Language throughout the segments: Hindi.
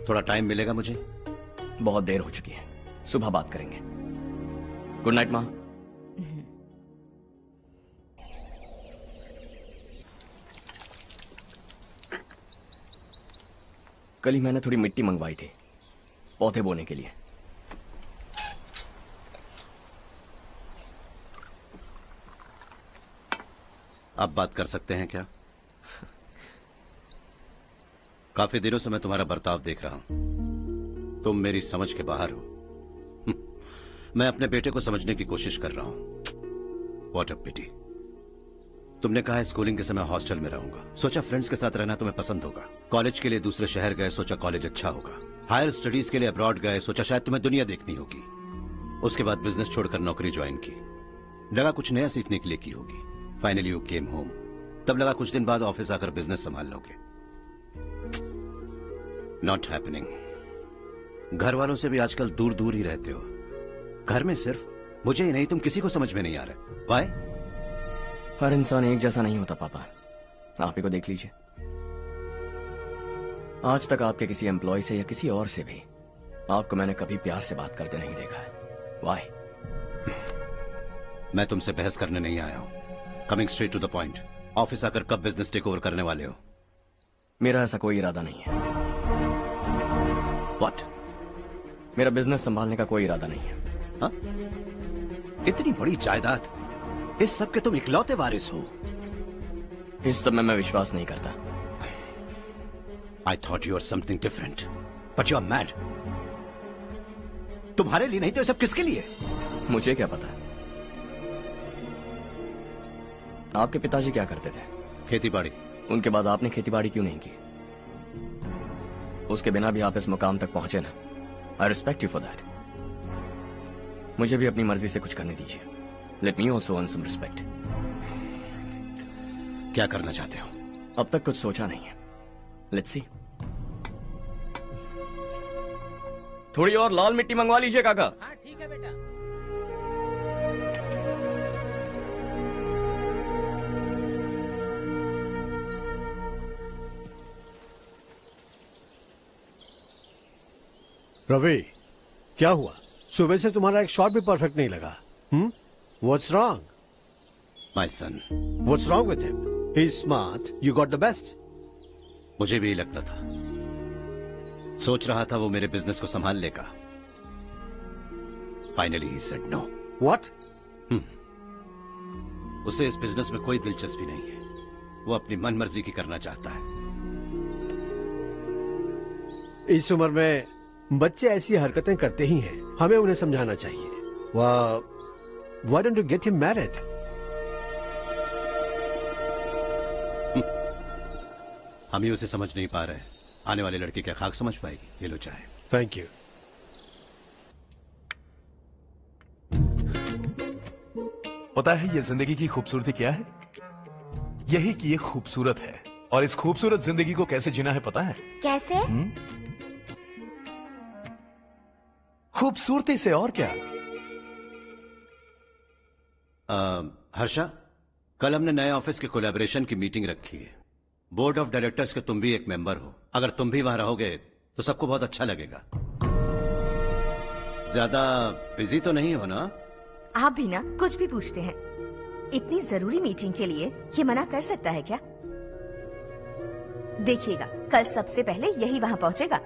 थोड़ा टाइम मिलेगा मुझे? बहुत देर हो चुकी है, सुबह बात करेंगे। गुड नाइट माँ। कल ही मैंने थोड़ी मिट्टी मंगवाई थी पौधे बोने के लिए। आप बात कर सकते हैं क्या? काफी दिनों से मैं तुम्हारा बर्ताव देख रहा हूं। तुम मेरी समझ के बाहर हो। मैं अपने बेटे को समझने की कोशिश कर रहा हूं। व्हाट अ पिटी। तुमने कहा स्कूलिंग के समय हॉस्टल में रहूंगा, सोचा फ्रेंड्स के साथ रहना तुम्हें पसंद होगा। कॉलेज के लिए दूसरे शहर गए, सोचा कॉलेज अच्छा होगा। हायर स्टडीज के लिए अब्रॉड गए, सोचा शायद तुम्हें दुनिया देखनी होगी। उसके बाद बिजनेस छोड़कर नौकरी ज्वाइन की, लगा कुछ नया सीखने के लिए की होगी। फाइनली यू केम होम, तब लगा कुछ दिन बाद ऑफिस आकर बिजनेस संभाल लोगे। Not happening. घर वालों से भी आजकल दूर दूर ही रहते हो। घर में सिर्फ मुझे ही नहीं, तुम किसी को समझ में नहीं आ रहे। वाई? हर इंसान एक जैसा नहीं होता पापा, आप ही को देख लीजिए। आज तक आपके किसी एम्प्लॉय से या किसी और से भी आपको मैंने कभी प्यार से बात करते नहीं देखा है। वाई? मैं तुमसे बहस करने नहीं आया हूं। Coming straight to the point, office आकर कब बिजनेस टेक ओवर करने वाले हो? मेरा ऐसा कोई इरादा नहीं है। व्हाट? मेरा बिजनेस संभालने का कोई इरादा नहीं है। हाँ? इतनी बड़ी जायदाद, इस सब के तुम इकलौते वारिस हो। इस सब में मैं विश्वास नहीं करता। I thought you are something different, but you are mad. तुम्हारे लिए नहीं तो ये सब किसके लिए? मुझे क्या पता। आपके पिताजी क्या करते थे? खेतीबाड़ी। उनके बाद आपने खेतीबाड़ी क्यों नहीं की? उसके बिना भी आप इस मुकाम तक पहुंचे ना। I respect you for that. मुझे भी अपनी मर्जी से कुछ करने दीजिए। Let me also earn some respect. क्या करना चाहते हो? अब तक कुछ सोचा नहीं है। Let's see. थोड़ी और लाल मिट्टी मंगवा लीजिए काका। हाँ ठीक है बेटा। रवि, क्या हुआ? सुबह से तुम्हारा एक शॉट भी परफेक्ट नहीं लगा। What's wrong? My son. What's wrong with him? He's smart. You got the best. मुझे भी लगता था। सोच रहा था वो मेरे बिजनेस को संभाल लेगा। Finally he said no. What? उसे इस बिजनेस में कोई दिलचस्पी नहीं है। वो अपनी मनमर्जी की करना चाहता है। इस उम्र में बच्चे ऐसी हरकतें करते ही हैं। हमें उन्हें समझाना चाहिए। Why don't you get him married? हम ही उसे समझ नहीं पा रहे। आने वाली लड़की क्या खाक समझ पाएगी? ये लो चाहे। Thank you. पता है ये जिंदगी की खूबसूरती क्या है? यही कि ये खूबसूरत है, और इस खूबसूरत जिंदगी को कैसे जीना है पता है? कैसे? खूबसूरती से, और क्या। हर्षा, कल हमने नए ऑफिस के कोलैबोरेशन की मीटिंग रखी है। बोर्ड ऑफ डायरेक्टर्स के तुम भी एक मेंबर हो। अगर तुम भी वहां रहोगे तो सबको बहुत अच्छा लगेगा। ज्यादा बिजी तो नहीं हो ना? आप भी ना कुछ भी पूछते हैं। इतनी जरूरी मीटिंग के लिए ये मना कर सकता है क्या? देखिएगा, कल सबसे पहले यही वहां पहुंचेगा।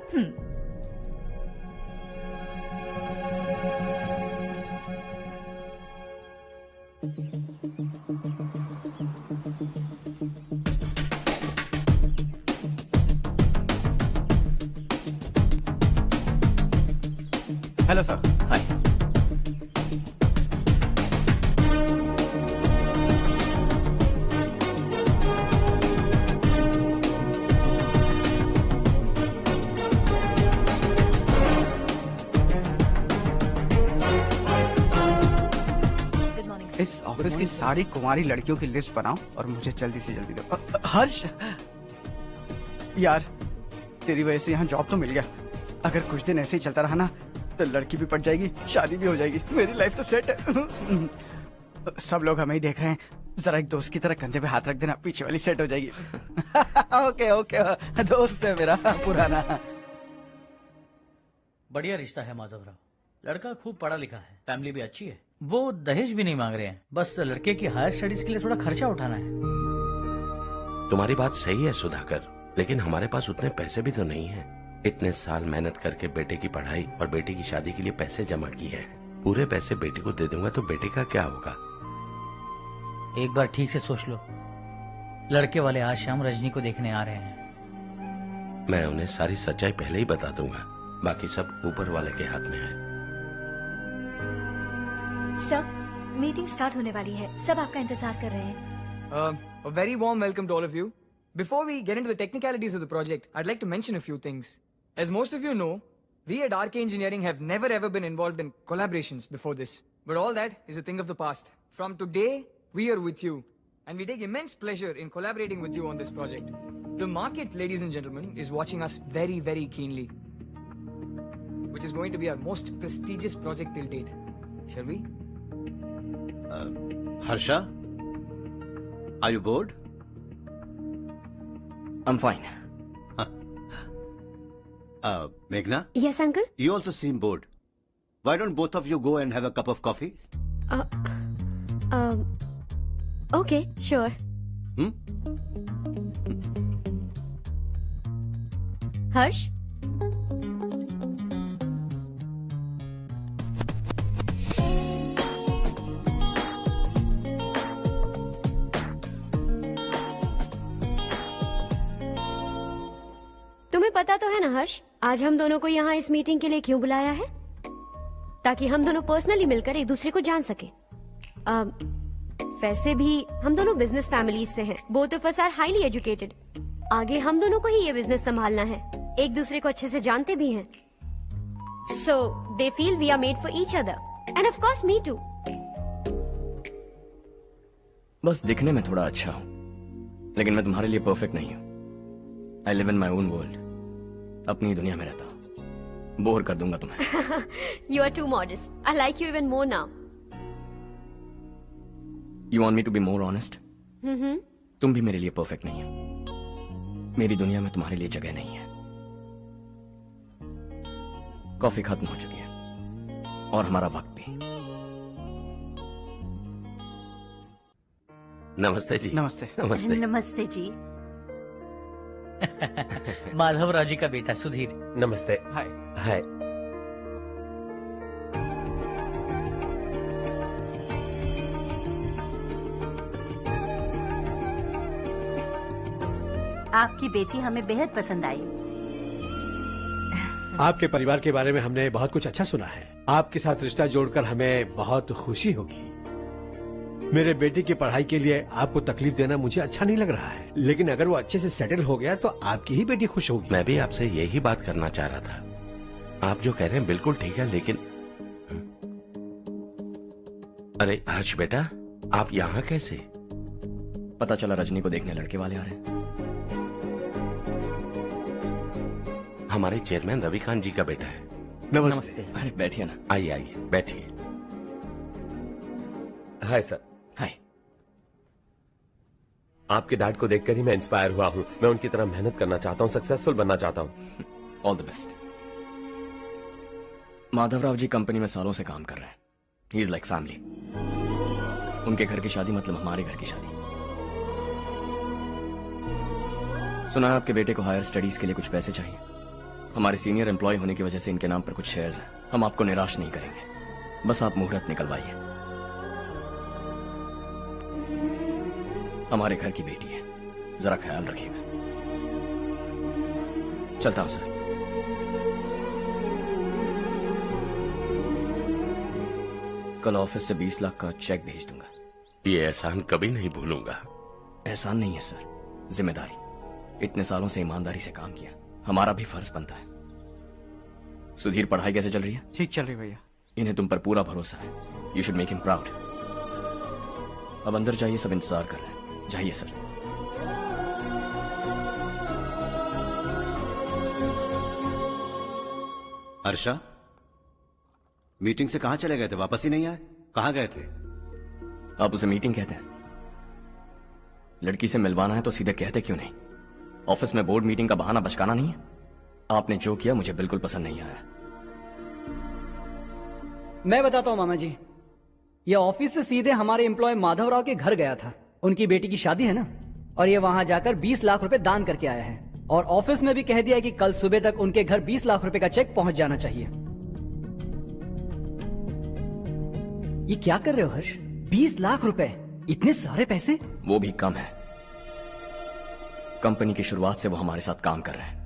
Hello sir. हाय। इस ऑफिस की सारी कुंवारी लड़कियों की लिस्ट बनाओ और मुझे जल्दी से जल्दी दो। हर्ष यार, तेरी वजह से यहाँ जॉब तो मिल गया। अगर कुछ दिन ऐसे ही चलता रहा ना तो लड़की भी पट जाएगी, शादी भी हो जाएगी, मेरी लाइफ तो सेट है। सब लोग हमें ही देख रहे हैं, जरा एक दोस्त की तरह कंधे पे हाथ रख देना, पीछे वाली सेट हो जाएगी। ओके ओके, दोस्त है मेरा पुराना। बढ़िया रिश्ता है माधवराव। लड़का खूब पढ़ा लिखा है, फैमिली भी अच्छी है। वो दहेज भी नहीं मांग रहे हैं, बस लड़के की हायर स्टडीज के लिए थोड़ा खर्चा उठाना है। तुम्हारी बात सही है सुधाकर, लेकिन हमारे पास उतने पैसे भी तो नहीं है। इतने साल मेहनत करके बेटे की पढ़ाई और बेटे की शादी के लिए पैसे जमा किए हैं। पूरे पैसे बेटे को दे दूंगा तो बेटे का क्या होगा? एक बार ठीक से सोच लो। लड़के वाले आज शाम रजनी को देखने आ रहे हैं। मैं उन्हें सारी सच्चाई पहले ही बता दूंगा, बाकी सब ऊपर वाले के हाथ में है। सर, मीटिंग स्टार्ट होने वाली है, सब आपका इंतजार कर रहे हैं। A very warm welcome to all of you. Before we get into the technicalities of the project, I'd like to mention a few things. As most of you know, we at RK Engineering have never ever been involved in collaborations before this. But all that is a thing of the past. From today, we are with you. And we take immense pleasure in collaborating with you on this project. The market, ladies and gentlemen, is watching us very, very keenly. Which is going to be our most prestigious project till date. Shall we? Harsha? Are you bored? I'm fine. Meghna? Yes, uncle. You also seem bored. Why don't both of you go and have a cup of coffee? Okay, sure. Harsh? तुम्हें पता तो है ना हर्ष, आज हम दोनों को यहाँ इस मीटिंग के लिए क्यों बुलाया है? ताकि हम दोनों पर्सनली मिलकर एक दूसरे को जान सके। वैसे भी हम दोनों बिजनेस फैमिलीज से हैं। Both of us are highly educated. आगे हम दोनों को ही ये बिजनेस संभालना है। एक दूसरे को अच्छे से जानते भी हैं। So they feel we are made for each other and of course me too. बस दिखने में थोड़ा अच्छा हूँ, लेकिन मैं तुम्हारे लिए परफेक्ट नहीं हूँ। I live in my own world, अपनी दुनिया में रहता हूँ। बोर कर दूंगा तुम्हें। You are too modest. I like you even more now. You want me to be more honest? तुम भी मेरे लिए परफेक्ट नहीं हो। मेरी दुनिया में तुम्हारे लिए जगह नहीं है। कॉफी खत्म हो चुकी है और हमारा वक्त भी। नमस्ते जी। नमस्ते। नमस्ते। नमस्ते जी। माधवराव जी का बेटा सुधीर। नमस्ते। हाय। हाय। आपकी बेटी हमें बेहद पसंद आई। आपके परिवार के बारे में हमने बहुत कुछ अच्छा सुना है। आपके साथ रिश्ता जोड़कर हमें बहुत खुशी होगी। मेरे बेटे की पढ़ाई के लिए आपको तकलीफ देना मुझे अच्छा नहीं लग रहा है, लेकिन अगर वो अच्छे से सेटल हो गया तो आपकी ही बेटी खुश होगी। मैं भी आपसे यही बात करना चाह रहा था। आप जो कह रहे हैं बिल्कुल ठीक है, लेकिन अरे हर्ष बेटा, आप यहाँ कैसे? पता चला रजनी को देखने लड़के वाले आ रहे हैं। हमारे चेयरमैन रविकांत जी का बेटा है। नमस्ते। अरे बैठिए ना। आइए आइए बैठिए। Hi sir. हाय। आपके डैड को देखकर ही मैं इंस्पायर हुआ हूँ। मैं उनकी तरह मेहनत करना चाहता हूँ, सक्सेसफुल बनना चाहता हूँ। All the best. Madhavrao ji company में सालों से काम कर रहे हैं। He is like family. उनके घर की शादी मतलब हमारे घर की शादी। सुना है आपके बेटे को हायर स्टडीज के लिए कुछ पैसे चाहिए। हमारे सीनियर एम्प्लॉय होने की वजह से इनके नाम पर कुछ शेयर्स हैं। हम आपको निराश नहीं करेंगे, बस आप मुहूर्त निकलवाइए। हमारे घर की बेटी है, जरा ख्याल रखिएगा। चलता हूं सर। कल ऑफिस से 20 लाख का चेक भेज दूंगा। ये एहसान कभी नहीं भूलूंगा। एहसान नहीं है सर, जिम्मेदारी। इतने सालों से ईमानदारी से काम किया, हमारा भी फर्ज बनता है। सुधीर, पढ़ाई कैसे चल रही है? ठीक चल रही भैया। इन्हें तुम पर पूरा भरोसा है। You should make him proud. अब अंदर जाइए, सब इंतजार कर रहे हैं। जाइए सर। हर्षा, मीटिंग से कहां चले गए थे? वापस ही नहीं आए? कहां गए थे? आप उसे मीटिंग कहते हैं? लड़की से मिलवाना है तो सीधे कहते क्यों नहीं? ऑफिस में बोर्ड मीटिंग का बहाना बचकाना नहीं है। आपने जो किया मुझे बिल्कुल पसंद नहीं आया। मैं बताता हूँ मामा जी, ये ऑफिस से सीधे हमारे एम्प्लॉय माधवराव के घर गया था। उनकी बेटी की शादी है ना, और ये वहां जाकर 20 लाख रुपए दान करके आया है। और ऑफिस में भी कह दिया कि कल सुबह तक उनके घर 20 लाख रुपए का चेक पहुंच जाना चाहिए। ये क्या कर रहे हो हर्ष? 20 लाख रुपए, इतने सारे पैसे? वो भी कम है। कंपनी की शुरुआत से वो हमारे साथ काम कर रहे हैं।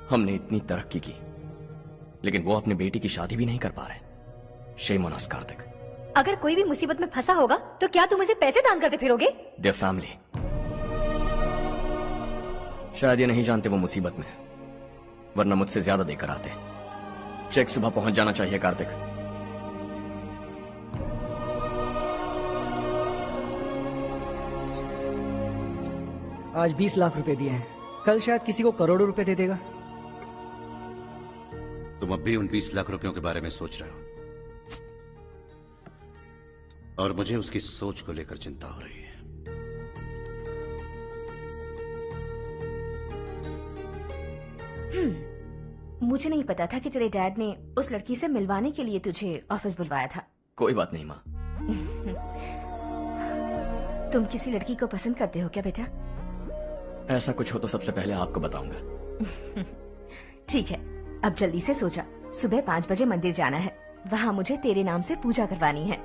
हमने इतनी तरक्की की, लेकिन वो अपनी बेटी की शादी भी नहीं कर पा रहे। Shame on us Kartik. अगर कोई भी मुसीबत में फंसा होगा तो क्या तुम उसे पैसे दान करते फिरोगे? Their family. शायद ये नहीं जानते वो मुसीबत में, वरना मुझसे ज्यादा देकर आते। चेक सुबह पहुंच जाना चाहिए कार्तिक। आज 20 लाख रुपए दिए हैं, कल शायद किसी को करोड़ों रुपए दे देगा। तुम अब भी उन 20 लाख रुपयों के बारे में सोच रहे हो, और मुझे उसकी सोच को लेकर चिंता हो रही है। मुझे नहीं पता था कि तेरे डैड ने उस लड़की से मिलवाने के लिए तुझे ऑफिस बुलवाया था। कोई बात नहीं माँ। तुम किसी लड़की को पसंद करते हो क्या बेटा? ऐसा कुछ हो तो सबसे पहले आपको बताऊंगा। ठीक है, अब जल्दी से सो जा। सुबह 5 बजे मंदिर जाना है, वहाँ मुझे तेरे नाम से पूजा करवानी है।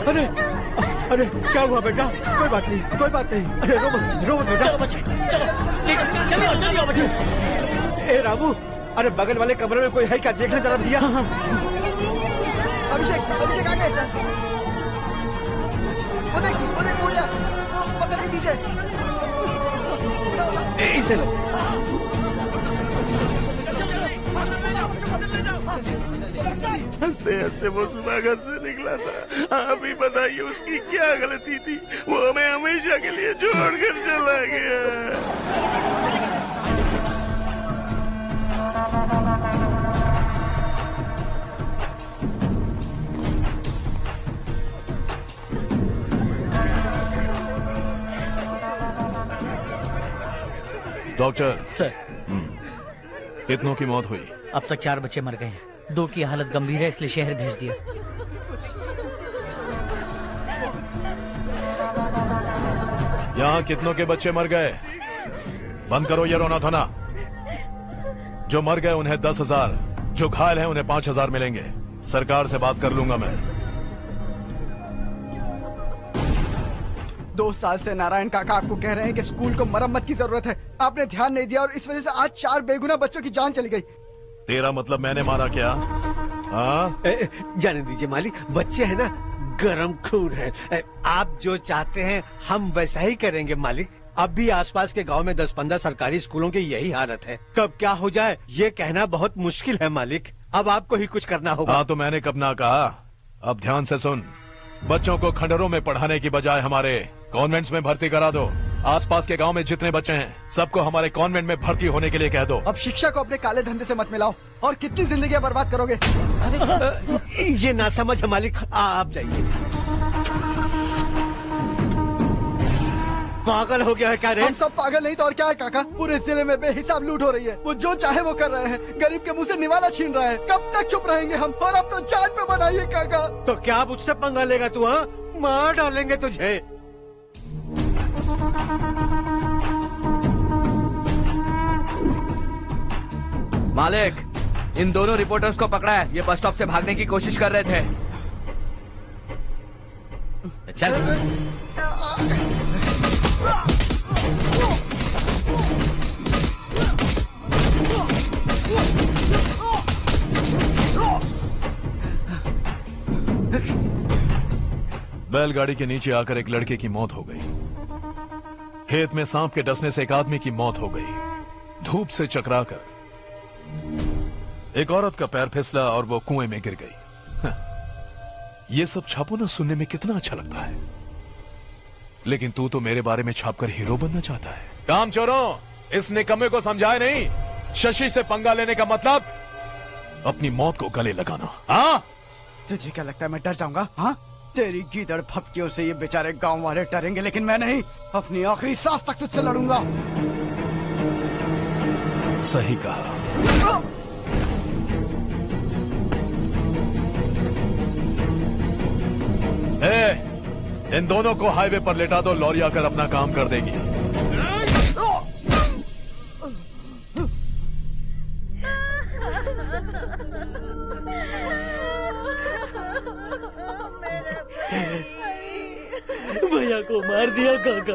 अरे अरे क्या हुआ बेटा? कोई बात नहीं, कोई बात नहीं। अरे रो मत बेटा। चलो बच्चे, चलो जल्दी आओ बच्चे। ए रामू, अरे बगल वाले कमरे में कोई है क्या? देखना जरा भैया। अभिषेक, अभिषेक आगे। वो देख पूजा, वो पत्थर के नीचे। इसे लो। हंसते हंसते वो सुबह घर से निकला था। आप ही बताइए उसकी क्या गलती थी? वो हमें हमेशा के लिए छोड़कर चला गया। डॉक्टर सर, कितनों की मौत हुई? अब तक 4 बच्चे मर गए हैं, 2 की हालत गंभीर है, इसलिए शहर भेज दिया। यहाँ कितनों के बच्चे मर गए? बंद करो ये रोना धोना। जो मर गए उन्हें 10,000, जो घायल हैं उन्हें 5,000 मिलेंगे। सरकार से बात कर लूंगा मैं। 2 साल से नारायण काका आपको कह रहे हैं कि स्कूल को मरम्मत की जरूरत है। आपने ध्यान नहीं दिया और इस वजह से आज 4 बेगुनाह बच्चों की जान चली गई। तेरा मतलब मैंने मारा क्या? हाँ? जाने दीजिए मालिक, बच्चे हैं ना, गरम खून है। आप जो चाहते हैं हम वैसा ही करेंगे मालिक। अब भी आसपास के गांव में 10-15 सरकारी स्कूलों की यही हालत है। कब क्या हो जाए ये कहना बहुत मुश्किल है मालिक। अब आपको ही कुछ करना होगा। हाँ तो मैंने कब ना कहा। अब ध्यान से सुन, बच्चों को खंडरों में पढ़ाने की बजाय हमारे कॉन्वेंट्स में भर्ती करा दो। आसपास के गांव में जितने बच्चे हैं सबको हमारे कॉन्वेंट में भर्ती होने के लिए कह दो। अब शिक्षा को अपने काले धंधे से मत मिलाओ, और कितनी जिंदगियां बर्बाद करोगे। ये ना समझ है मालिक, आप जाइए। पागल हो गया है क्या रे? हम सब पागल नहीं तो और क्या है काका। पूरे जिले में बेहिसाब लूट हो रही है। वो जो चाहे वो कर रहे हैं, गरीब के मुंह से निवाला छीन रहा है। कब तक चुप रहेंगे हम? और अब तो जान पे बनाइए काका। तो क्या मुझसे पंगा लेगा तू? हाँ, मार डालेंगे तुझे। मालिक, इन दोनों रिपोर्टर्स को पकड़ा है। ये बस स्टॉप से भागने की कोशिश कर रहे थे। चल। बैलगाड़ी के नीचे आकर एक लड़के की मौत हो गई। खेत में सांप के डसने से एक आदमी की मौत हो गई। धूप से चकराकर एक औरत का पैर फिसला और वो कुएं में गिर गई। ये सब छापो ना, सुनने में कितना अच्छा लगता है, लेकिन तू तो मेरे बारे में छापकर हीरो बनना चाहता है। काम चोरों, इस निकम्मे को समझाए नहीं? शशि से पंगा लेने का मतलब अपनी मौत को गले लगाना। हाँ, तुझे क्या लगता है मैं डर जाऊंगा? हाँ, तेरी गीदड़ फपकियों से ये बेचारे गांव वाले डरेंगे, लेकिन मैं नहीं। अपनी आखिरी सांस तक तुझसे लड़ूंगा। सही कहा। इन दोनों को हाईवे पर लेटा दो, लॉरी आकर अपना काम कर देगी। भैया को मार दिया काका।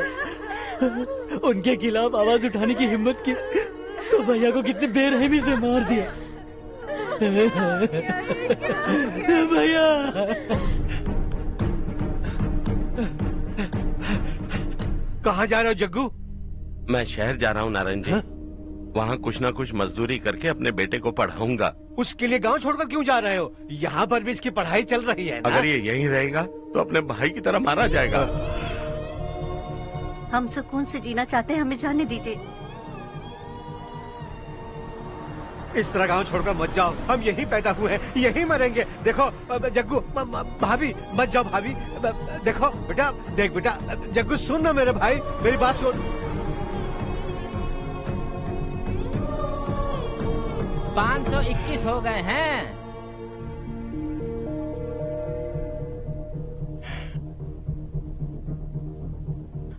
उनके खिलाफ आवाज उठाने की हिम्मत की तो भैया को कितनी बेरहमी से मार दिया। भैया कहाँ जा रहे हो जग्गू? मैं शहर जा रहा हूँ नारायण जी। वहाँ कुछ ना कुछ मजदूरी करके अपने बेटे को पढ़ाऊंगा। उसके लिए गांव छोड़कर क्यों जा रहे हो? यहाँ पर भी इसकी पढ़ाई चल रही है ना? अगर ये यहीं रहेगा तो अपने भाई की तरह मारा जाएगा। हम सुकून से जीना चाहते हैं, हमें जाने दीजिए। इस तरह गांव छोड़कर मत जाओ, हम यहीं पैदा हुए हैं, यहीं मरेंगे। देखो जग्गू, भाभी मत जाओ भाभी। देखो बेटा, देख बेटा, जग्गू सुन ना मेरे भाई, मेरी बात सुन। 521 हो गए हैं।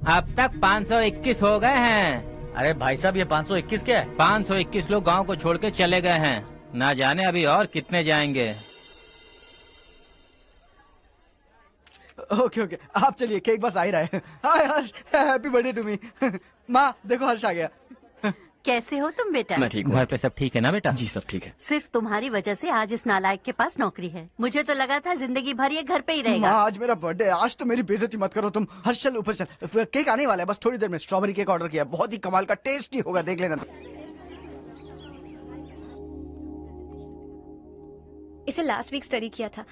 अब तक 521 हो गए हैं। अरे भाई साहब, ये 521 क्या है? 521 लोग गांव को छोड़ के चले गए हैं। ना जाने अभी और कितने जाएंगे। ओके ओके, आप चलिए, केक बस आ ही रहा है। हाय हर्ष, हैप्पी बर्थडे टू मी। माँ देखो, हर्ष आ गया। कैसे हो तुम बेटा? मैं ठीक हूँ। घर पे सब ठीक है ना बेटा? जी सब ठीक है। सिर्फ तुम्हारी वजह से आज इस नालायक के पास नौकरी है। मुझे तो लगा था जिंदगी भर ये घर पे ही रहेगा। माँ आज मेरा बर्थडे, आज तो मेरी बेइज्जती मत करो तुम। हर्ष चल ऊपर चल, केक आने वाला है, बस थोड़ी देर में। स्ट्रॉबेरी केक ऑर्डर किया, बहुत ही कमाल का, टेस्टी होगा, देख लेना। इसे लास्ट वीक स्टडी किया था।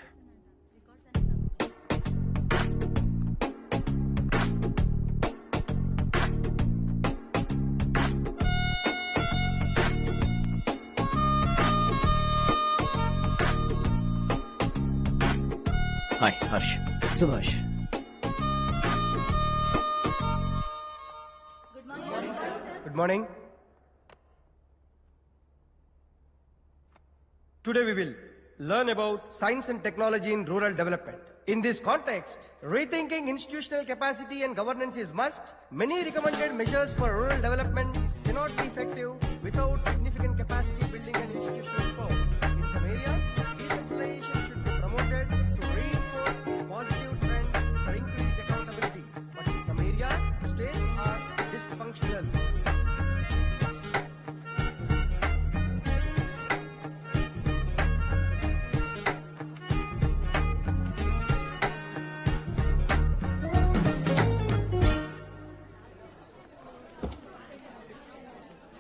हाय हर्ष। Subhash. Good morning. Today we will learn about science and technology in rural development. In this context, rethinking institutional capacity and governance is must. Many recommended measures for rural development cannot be effective without significant capacity building and institutional support. In some areas, decentralization should be promoted to reinforce positive trend for increased accountability. But in some areas, states are dysfunctional.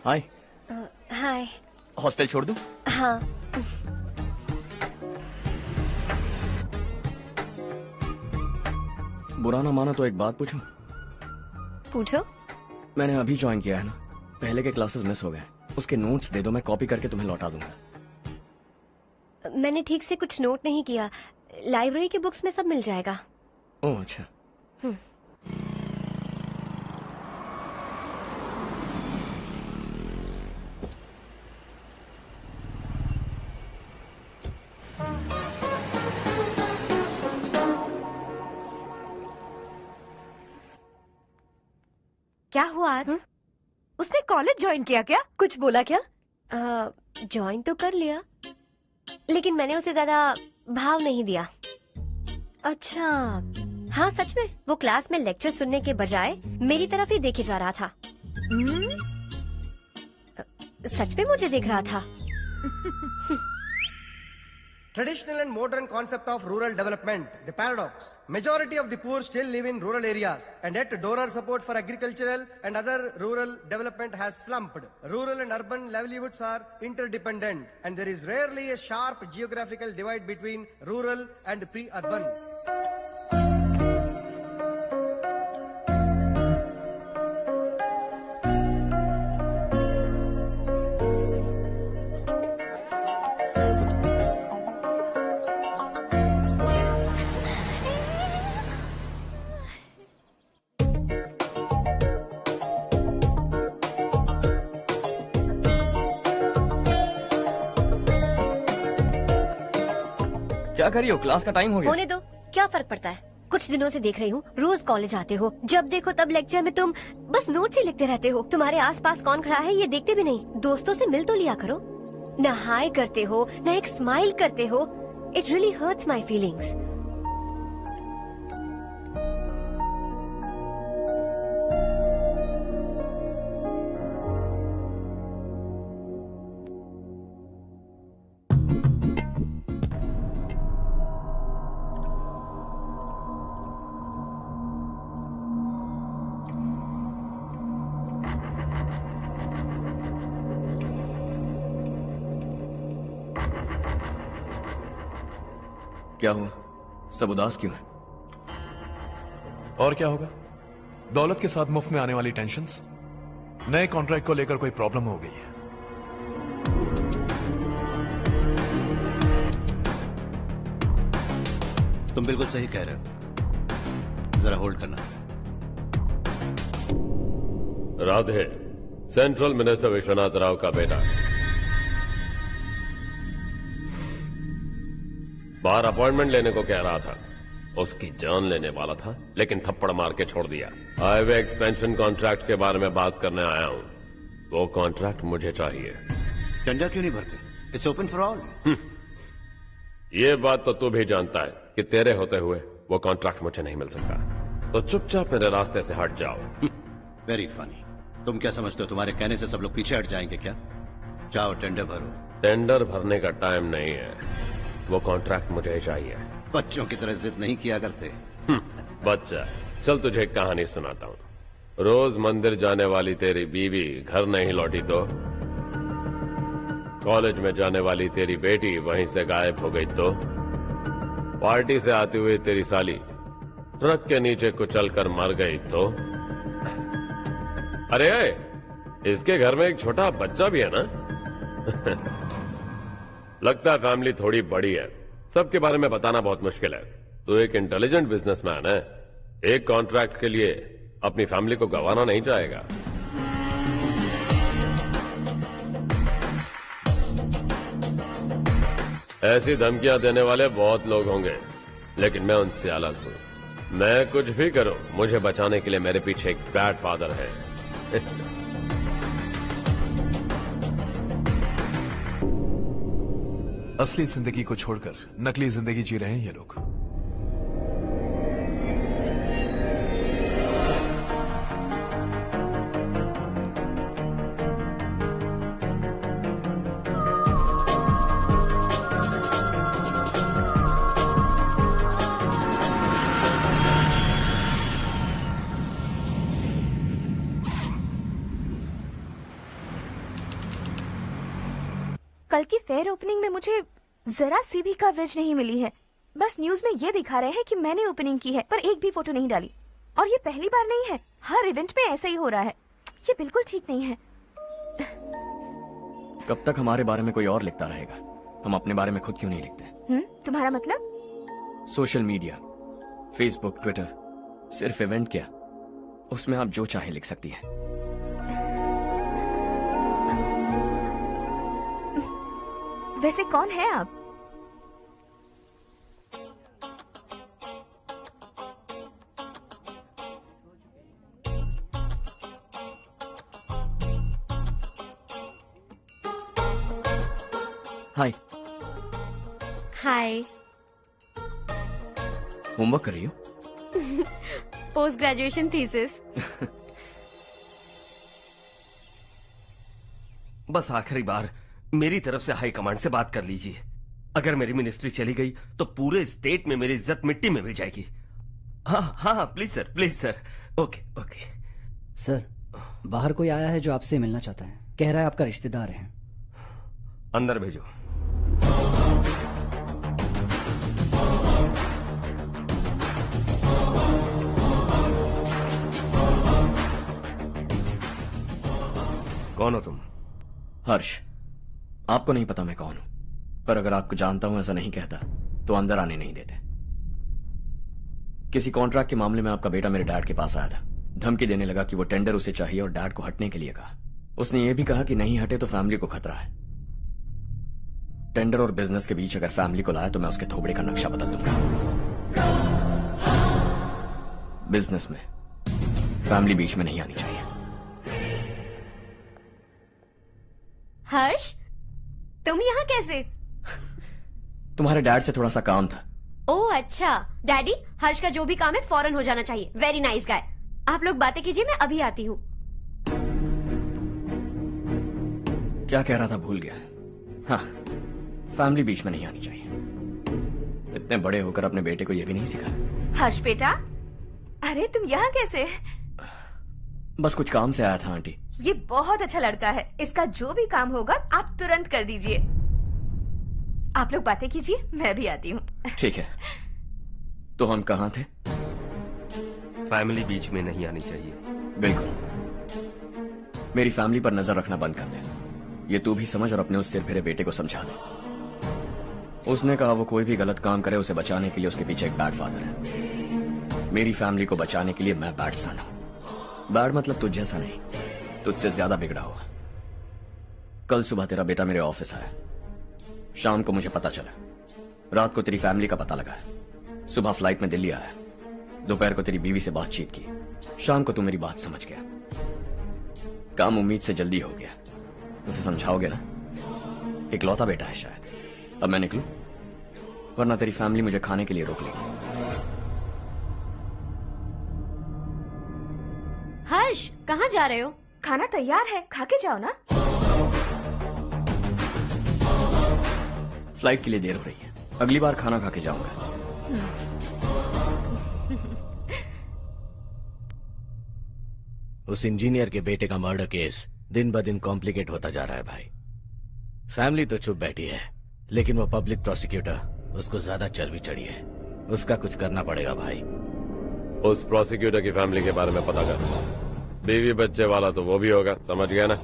Hi. Hi. Hostel छोड़ दूं? हाँ। बुरा ना माना तो एक बात पूछूं? पूछो। मैंने अभी ज्वाइन किया है ना, पहले के क्लासेस मिस हो गए। उसके नोट्स दे दो, मैं कॉपी करके तुम्हें लौटा दूंगा। मैंने ठीक से कुछ नोट नहीं किया। लाइब्रेरी की बुक्स में सब मिल जाएगा। ओह अच्छा। क्या हुआ आज? उसने कॉलेज ज्वाइन किया क्या? कुछ बोला क्या? ज्वाइन तो कर लिया, लेकिन मैंने उसे ज्यादा भाव नहीं दिया। अच्छा। हाँ सच में, वो क्लास में लेक्चर सुनने के बजाय मेरी तरफ ही देखे जा रहा था। सच में मुझे देख रहा था। Traditional and modern concept of rural development, the paradox. Majority of the poor still live in rural areas, and yet donor support for agricultural and other rural development has slumped. Rural and urban livelihoods are interdependent, and there is rarely a sharp geographical divide between rural and pre-urban. क्या करी हो? क्लास का टाइम हो गया। होने दो, क्या फर्क पड़ता है। कुछ दिनों से देख रही हूँ, रोज कॉलेज आते हो, जब देखो तब लेक्चर में तुम बस नोट्स ही लिखते रहते हो। तुम्हारे आसपास कौन खड़ा है ये देखते भी नहीं। दोस्तों से मिल तो लिया करो। न हाय करते हो, न एक स्माइल करते हो। It really hurts my feelings. क्या हुआ? सब उदास क्यों है? और क्या होगा? दौलत के साथ मुफ्त में आने वाली टेंशन्स। नए कॉन्ट्रैक्ट को लेकर कोई प्रॉब्लम हो गई है। तुम बिल्कुल सही कह रहे हो। जरा होल्ड करना। राधे सेंट्रल मिनिस्टर विश्वनाथ राव का बेटा बाहर अपॉइंटमेंट लेने को कह रहा था। उसकी जान लेने वाला था, लेकिन थप्पड़ मार के छोड़ दिया। हाईवे एक्सपेंशन कॉन्ट्रैक्ट के बारे में बात करने आया हूं। वो कॉन्ट्रैक्ट मुझे चाहिए। टेंडर क्यों नहीं भरते? It's open for all. ये बात तो तू भी जानता है कि तेरे होते हुए वो कॉन्ट्रैक्ट मुझे नहीं मिल सकता। तो चुपचाप मेरे रास्ते से हट जाओ। Very funny. तुम क्या समझते हो तुम्हारे कहने से सब लोग पीछे हट जाएंगे क्या? जाओ टेंडर भरो। टेंडर भरने का टाइम नहीं है। वो कॉन्ट्रैक्ट मुझे चाहिए। बच्चों की तरह जिद नहीं किया करते। बच्चा, चल तुझे एक कहानी सुनाता हूँ। रोज मंदिर जाने वाली तेरी बीवी घर नहीं लौटी तो कॉलेज में जाने वाली तेरी बेटी वहीं से गायब हो गई तो पार्टी से आती हुई तेरी साली ट्रक के नीचे कुचल कर मर गई तो अरे इसके घर में एक छोटा बच्चा भी है ना। लगता है फैमिली थोड़ी बड़ी है। सबके बारे में बताना बहुत मुश्किल है। तू एक इंटेलिजेंट बिजनेसमैन है। एक कॉन्ट्रैक्ट के लिए अपनी फैमिली को गंवाना नहीं चाहेगा। ऐसी धमकियां देने वाले बहुत लोग होंगे, लेकिन मैं उनसे अलग हूं। मैं कुछ भी करूं, मुझे बचाने के लिए मेरे पीछे एक बैड फादर है। असली जिंदगी को छोड़कर नकली जिंदगी जी रहे हैं ये लोग। कल की फेयर ओपनिंग में मुझे जरा सी भी कवरेज नहीं मिली है। बस न्यूज में ये दिखा रहे हैं कि मैंने ओपनिंग की है, पर एक भी फोटो नहीं डाली। और ये पहली बार नहीं है, हर इवेंट में ऐसा ही हो रहा है। ये बिल्कुल ठीक नहीं है। कब तक हमारे बारे में कोई और लिखता रहेगा? हम अपने बारे में खुद क्यों नहीं लिखते? तुम्हारा मतलब? सोशल मीडिया, फेसबुक, ट्विटर, सिर्फ इवेंट क्या, उसमें आप जो चाहे लिख सकती है। वैसे कौन है आप? हाय। हाय। होमवर्क कर रही हो? Post graduation thesis. बस आखिरी बार मेरी तरफ से हाई कमांड से बात कर लीजिए। अगर मेरी मिनिस्ट्री चली गई तो पूरे स्टेट में मेरी इज्जत मिट्टी में मिल जाएगी। हाँ हाँ please sir, please sir. Okay okay sir, बाहर कोई आया है जो आपसे मिलना चाहता है। कह रहा है आपका रिश्तेदार है। अंदर भेजो। कौन हो तुम? हर्ष। आपको नहीं पता मैं कौन हूं, पर अगर आपको जानता हूं ऐसा नहीं कहता तो अंदर आने नहीं देते। किसी कॉन्ट्रैक्ट के मामले में आपका बेटा मेरे डैड के पास आया था। धमकी देने लगा कि वो टेंडर उसे चाहिए और डैड को हटने के लिए कहा। उसने ये भी कहा कि नहीं हटे तो फैमिली को खतरा है। टेंडर और बिजनेस के बीच अगर फैमिली को लाया तो मैं उसके थोबड़े का नक्शा बदल दूंगा। बिजनेस में फैमिली बीच में नहीं आनी चाहिए। हर्ष, तुम यहाँ कैसे? तुम्हारे डैड से थोड़ा सा काम था। ओह अच्छा। डैडी, हर्ष का जो भी काम है फौरन हो जाना चाहिए। Very nice guy. आप लोग बातें कीजिए, मैं अभी आती हूँ। क्या कह रहा था भूल गया। हाँ, फैमिली बीच में नहीं आनी चाहिए। इतने बड़े होकर अपने बेटे को यह भी नहीं सिखाया। हर्ष बेटा, अरे तुम यहाँ कैसे? बस कुछ काम से आया था आंटी। ये बहुत अच्छा लड़का है, इसका जो भी काम होगा आप तुरंत कर दीजिए। आप लोग बातें कीजिए, मैं भी आती हूँ। ठीक है। तो हम कहाँ थे? फैमिली बीच में नहीं आनी चाहिए। बिल्कुल। मेरी फैमिली पर नजर रखना बंद कर दे। ये तू भी समझ और अपने उस सिर फिरे बेटे को समझा दे। उसने कहा वो कोई भी गलत काम करे उसे बचाने के लिए उसके पीछे एक बैड फादर है। मेरी फैमिली को बचाने के लिए मैं बैड सन हूं। बैड मतलब तुझ जैसा नहीं, तुझसे ज्यादा बिगड़ा हुआ। कल सुबह तेरा बेटा मेरे ऑफिस आया। शाम को मुझे पता चला। रात को तेरी फैमिली का पता लगा। सुबह फ्लाइट में दिल्ली आया। दोपहर को तेरी बीवी से बातचीत की। शाम को तू मेरी बात समझ गया। काम उम्मीद से जल्दी हो गया। उसे समझाओगे ना? इकलौता बेटा है शायद। अब मैं निकलूं, वरना तेरी फैमिली मुझे खाने के लिए रोक लेगी। हर्ष, कहाँ जा रहे हो? खाना तैयार है, खा के जाओ ना। फ्लाइट के लिए देर हो रही है, अगली बार खाना खा के जाऊंगा। उस इंजीनियर के बेटे का मर्डर केस दिन ब दिन कॉम्प्लिकेट होता जा रहा है भाई। फैमिली तो चुप बैठी है, लेकिन वो पब्लिक प्रोसिक्यूटर उसको ज्यादा चर्बी चढ़ी है। उसका कुछ करना पड़ेगा भाई। उस प्रोसिक्यूटर की फैमिली के बारे में पता कर। बीवी बच्चे वाला तो वो भी होगा, समझ गया ना?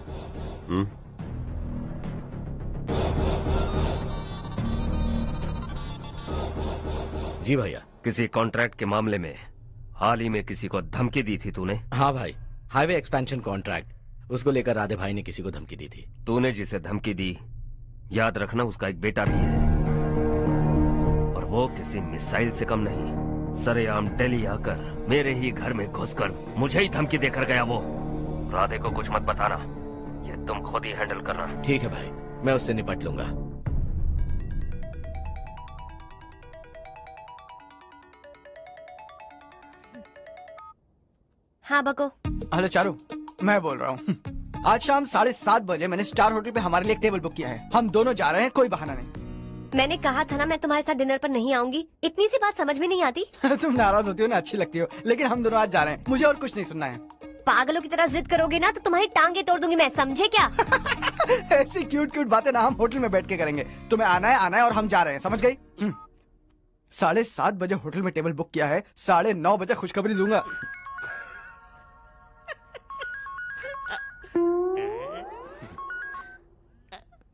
जी भैया। किसी कॉन्ट्रैक्ट के मामले में हाल ही में किसी को धमकी दी थी तूने? हाँ भाई, हाईवे एक्सपेंशन कॉन्ट्रैक्ट, उसको लेकर राधे भाई ने किसी को धमकी दी थी। तूने जिसे धमकी दी, याद रखना उसका एक बेटा भी है, और वो किसी मिसाइल से कम नहीं। सरेआम दिल्ली आकर मेरे ही घर में घुसकर मुझे ही धमकी देकर गया वो। राधे को कुछ मत बताना, ये तुम खुद ही हैंडल करना। ठीक है भाई, मैं उससे निपट लूंगा। हाँ बको। हेलो चारू, मैं बोल रहा हूँ। आज शाम 7:30 बजे मैंने स्टार होटल पे हमारे लिए एक टेबल बुक किया है। हम दोनों जा रहे हैं, कोई बहाना नहीं। मैंने कहा था ना मैं तुम्हारे साथ डिनर पर नहीं आऊंगी। इतनी सी बात समझ में नहीं आती? तुम नाराज होती हो ना, अच्छी लगती हो, लेकिन हम दोनों आज जा रहे हैं। मुझे और कुछ नहीं सुनना है। पागलों की तरह जिद करोगे ना तो तुम्हारी टांगे तोड़ दूंगी मैं, समझे क्या? ऐसी क्यूट क्यूट बातें ना हम होटल में बैठ के करेंगे। तुम्हें आना है और हम जा रहे हैं, समझ गई? 7:30 बजे होटल में टेबल बुक किया है, 9:30 बजे खुशखबरी दूंगा।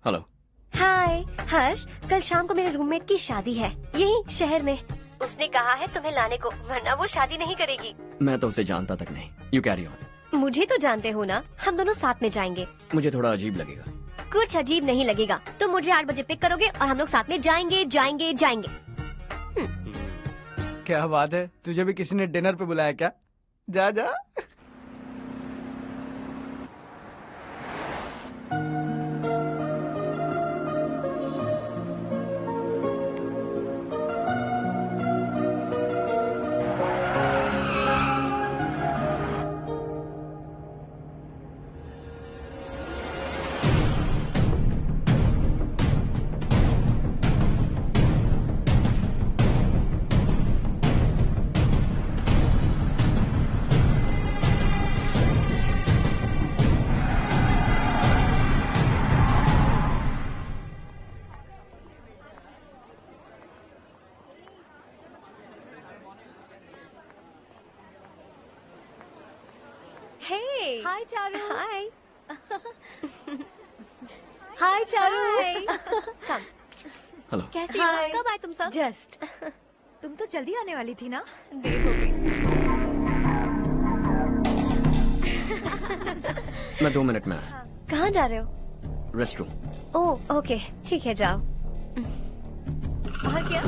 हेलो। हाय हर्ष, कल शाम को मेरे रूममेट की शादी है यही शहर में। उसने कहा है तुम्हें लाने को, वरना वो शादी नहीं करेगी। मैं तो उसे जानता तक नहीं। You carry on. मुझे तो जानते हो ना, हम दोनों साथ में जाएंगे। मुझे थोड़ा अजीब लगेगा। कुछ अजीब नहीं लगेगा। तुम मुझे 8 बजे पिक करोगे और हम लोग साथ में जाएंगे जाएंगे जाएंगे। क्या बात है, तुझे भी किसी ने डिनर पे बुलाया क्या? जा जा। Hey. Hi चारू। Hi. हाय चारू। Come. हेलो। कैसी हो? कब आए तुम सब? जस्ट। तुम तो जल्दी आने वाली थी ना? देर हो गई। मैं 2 मिनट में आया। कहाँ जा रहे हो? Rest room. ओह ओके, ठीक है जाओ। और क्या?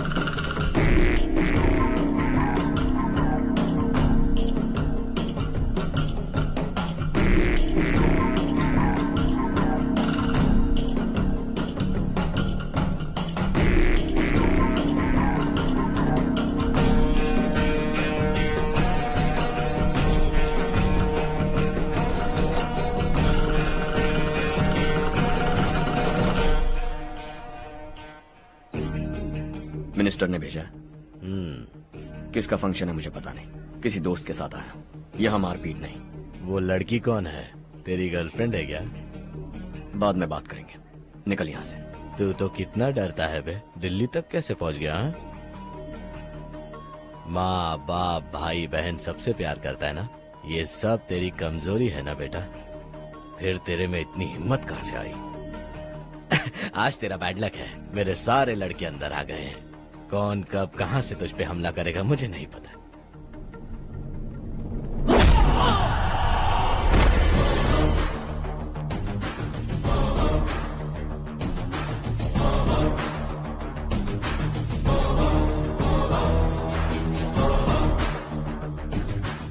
मिनिस्टर ने भेजा। किसका फंक्शन है मुझे पता नहीं, किसी दोस्त के साथ आया हूँ। यहाँ मारपीट नहीं। वो लड़की कौन है? तेरी गर्लफ्रेंड है क्या? बाद में बात करेंगे, निकल यहाँ से। तू तो कितना डरता है बे, दिल्ली तक कैसे पहुँच गया? हाँ? माँ बाप भाई बहन सबसे प्यार करता है ना, ये सब तेरी कमजोरी है ना बेटा। फिर तेरे में इतनी हिम्मत कहाँ से आई? आज तेरा बैड लक है, मेरे सारे लड़के अंदर आ गए हैं। कौन कब कहां से तुझ पे हमला करेगा मुझे नहीं पता।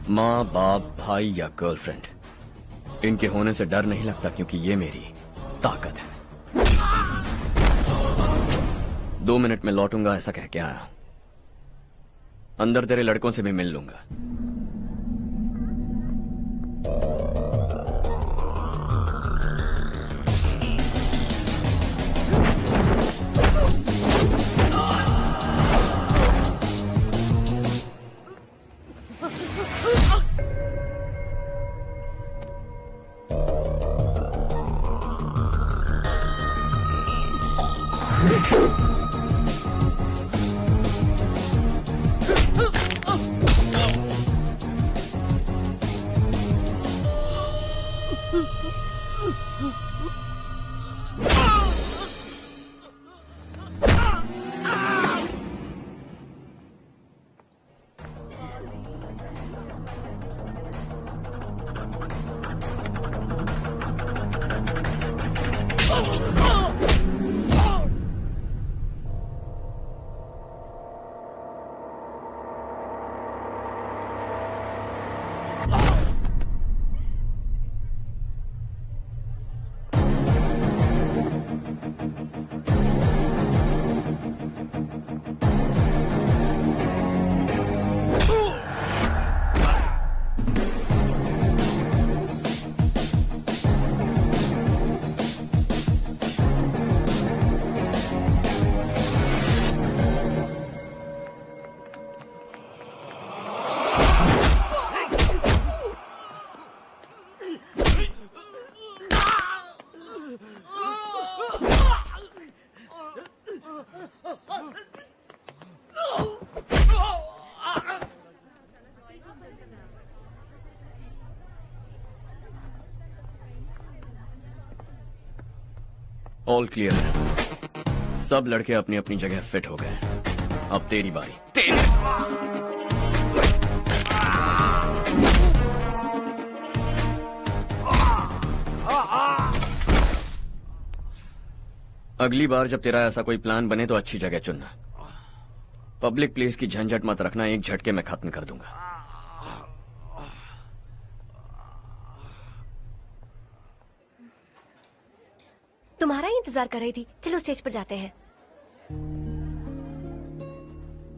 माँ बाप भाई या गर्लफ्रेंड, इनके होने से डर नहीं लगता, क्योंकि ये मेरी ताकत है। 2 मिनट में लौटूंगा ऐसा कह के आया। अंदर तेरे लड़कों से भी मिल लूंगा। ऑल क्लियर है। सब लड़के अपनी अपनी जगह फिट हो गए। अब तेरी बारी। अगली बार जब तेरा ऐसा कोई प्लान बने तो अच्छी जगह चुनना। पब्लिक प्लेस की झंझट मत रखना, एक झटके में खत्म कर दूंगा। तुम्हारा ही इंतजार कर रही थी। चलो स्टेज पर जाते हैं।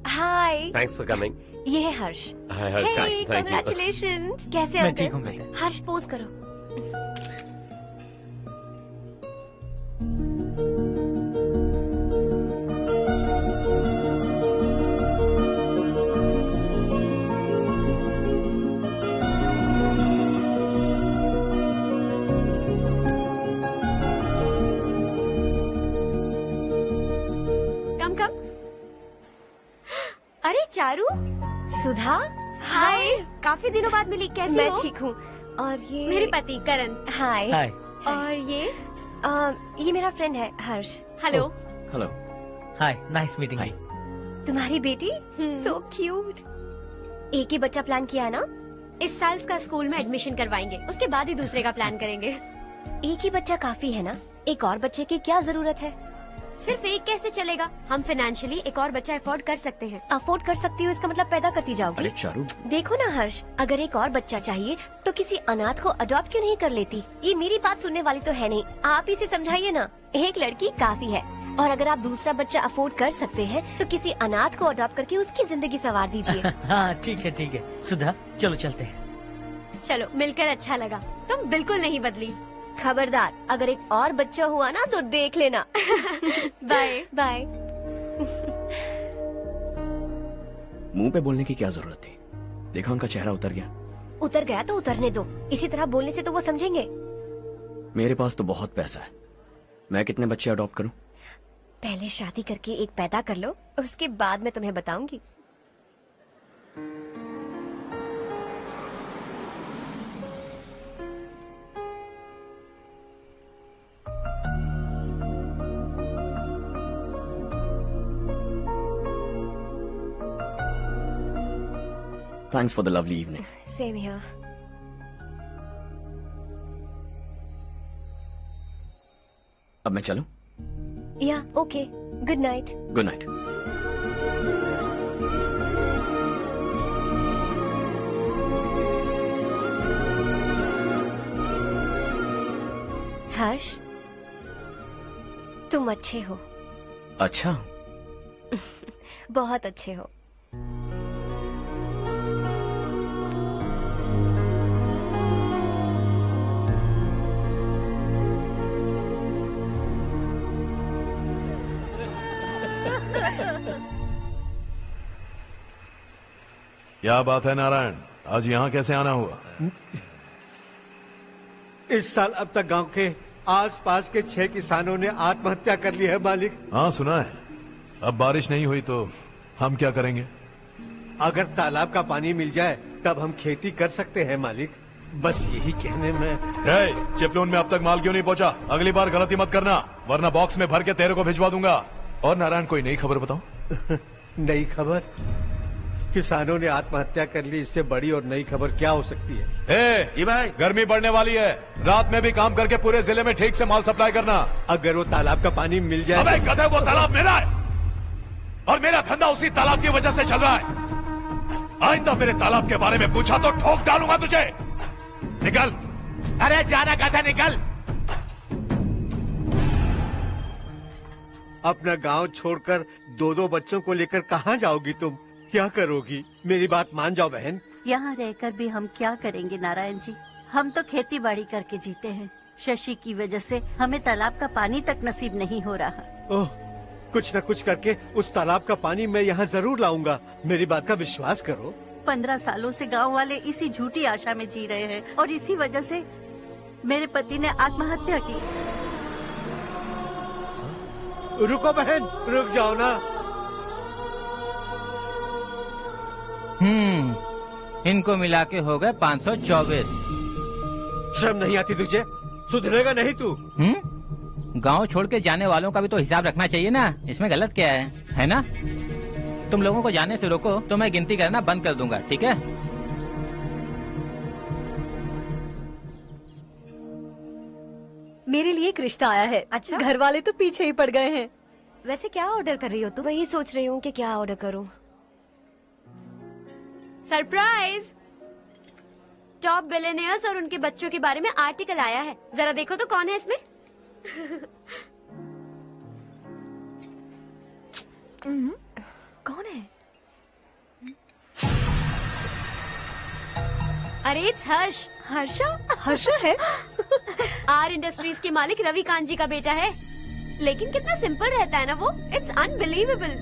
हाय। Thanks for coming. ये है Harsh. Hi Harsh, thank you. Congratulations. कैसे मैं ठीक हूँ बेटे। हर्ष पोज करो। अरे चारू। सुधा। हाय। काफी दिनों बाद मिली, कैसी मैं हो? ठीक हूँ। और ये मेरे पति करण। हाय। हाय। और ये मेरा फ्रेंड है Harsh. Hello. Hello. Hi, nice meeting you. तुम्हारी बेटी सो क्यूट। एक ही बच्चा प्लान किया है ना? इस साल इसका स्कूल में एडमिशन करवाएंगे, उसके बाद ही दूसरे का प्लान करेंगे। एक ही बच्चा काफी है ना? एक और बच्चे की क्या जरूरत है? सिर्फ एक कैसे चलेगा? हम फाइनेंशियली एक और बच्चा अफोर्ड कर सकते हैं। अफोर्ड कर सकती हो इसका मतलब पैदा करती जाओगी। अरे चारू, देखो ना हर्ष, अगर एक और बच्चा चाहिए तो किसी अनाथ को अडॉप्ट क्यों नहीं कर लेती? ये मेरी बात सुनने वाली तो है नहीं, आप ही से समझाइए ना। एक लड़की काफी है, और अगर आप दूसरा बच्चा अफोर्ड कर सकते हैं तो किसी अनाथ को अडॉप्ट करके उसकी जिंदगी संवार दीजिए। हाँ ठीक है सुधा, चलो चलते हैं। चलो, मिलकर अच्छा लगा। तुम बिल्कुल नहीं बदली। खबरदार, अगर एक और बच्चा हुआ ना तो देख लेना। Bye bye. मुंह पे बोलने की क्या जरूरत थी? देखा उनका चेहरा उतर गया। उतर गया तो उतरने दो, इसी तरह बोलने से तो वो समझेंगे। मेरे पास तो बहुत पैसा है, मैं कितने बच्चे अडॉप्ट करूं? पहले शादी करके एक पैदा कर लो, उसके बाद मैं तुम्हें बताऊंगी। Thanks for the lovely evening. Same here. अब मैं चलूं? Yeah, okay. Good night. Good night. हर्ष, तुम अच्छे हो। अच्छा। बहुत अच्छे हो। क्या बात है नारायण, आज यहाँ कैसे आना हुआ? इस साल अब तक गांव के आसपास के 6 किसानों ने आत्महत्या कर ली है मालिक। हाँ सुना है। अब बारिश नहीं हुई तो हम क्या करेंगे? अगर तालाब का पानी मिल जाए तब हम खेती कर सकते हैं मालिक। बस यही कहने में। चिपलून में अब तक माल क्यों नहीं पहुँचा? अगली बार गलती मत करना, वरना बॉक्स में भर के तेरे को भिजवा दूंगा। और नारायण, कोई नई खबर बताओ। नई खबर? किसानों ने आत्महत्या कर ली, इससे बड़ी और नई खबर क्या हो सकती है? ये भाई, गर्मी बढ़ने वाली है, रात में भी काम करके पूरे जिले में ठीक से माल सप्लाई करना। अगर वो तालाब का पानी मिल जाए। अबे गधे, वो तालाब मेरा है और मेरा धंधा उसी तालाब की वजह से चल रहा है। आइंदा मेरे तालाब के बारे में पूछा तो ठोक डालूंगा तुझे। निकल। अरे जाना गधा, निकल। अपना गांव छोड़कर 2-2 बच्चों को लेकर कहाँ जाओगी तुम? क्या करोगी? मेरी बात मान जाओ बहन। यहाँ रहकर भी हम क्या करेंगे नारायण जी? हम तो खेती बाड़ी करके जीते हैं। शशि की वजह से हमें तालाब का पानी तक नसीब नहीं हो रहा। ओह, कुछ न कुछ करके उस तालाब का पानी मैं यहाँ जरूर लाऊंगा। मेरी बात का विश्वास करो। 15 सालों से गांव वाले इसी झूठी आशा में जी रहे हैं और इसी वजह से मेरे पति ने आत्महत्या की। रुको बहन, रुक जाओ ना। इनको मिला के हो गए 524। शर्म नहीं आती तुझे? सुधरेगा नहीं तू? गांव छोड़ के जाने वालों का भी तो हिसाब रखना चाहिए ना। इसमें गलत क्या है ना? तुम लोगों को जाने से रोको तो मैं गिनती करना बंद कर दूंगा, ठीक है? मेरे लिए एक रिश्ता आया है। अच्छा? घर वाले तो पीछे ही पड़ गए हैं। वैसे क्या ऑर्डर कर रही हो तुम? वही सोच रही हूँ कि क्या ऑर्डर करूँ। सरप्राइज! टॉप बिलियनियर्स और उनके बच्चों के बारे में आर्टिकल आया है। जरा देखो तो कौन है इसमें। कौन है? अरे इट्स हर्ष। हर्षा है? आर इंडस्ट्रीज के मालिक रवि कांत जी का बेटा है। लेकिन कितना सिंपल रहता है ना वो। It's unbelievable.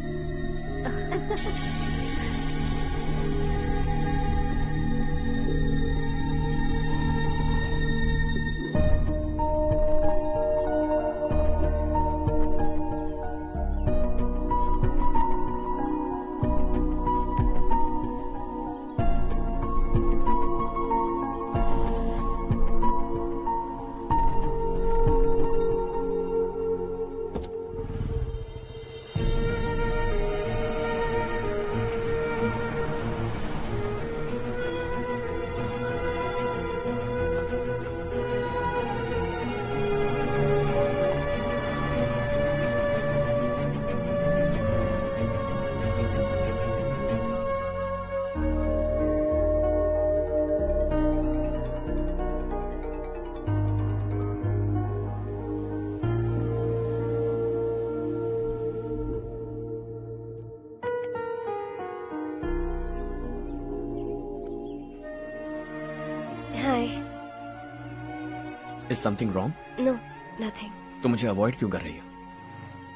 Is something wrong? No, nothing. तो मुझे अवॉइड क्यों कर रही हो?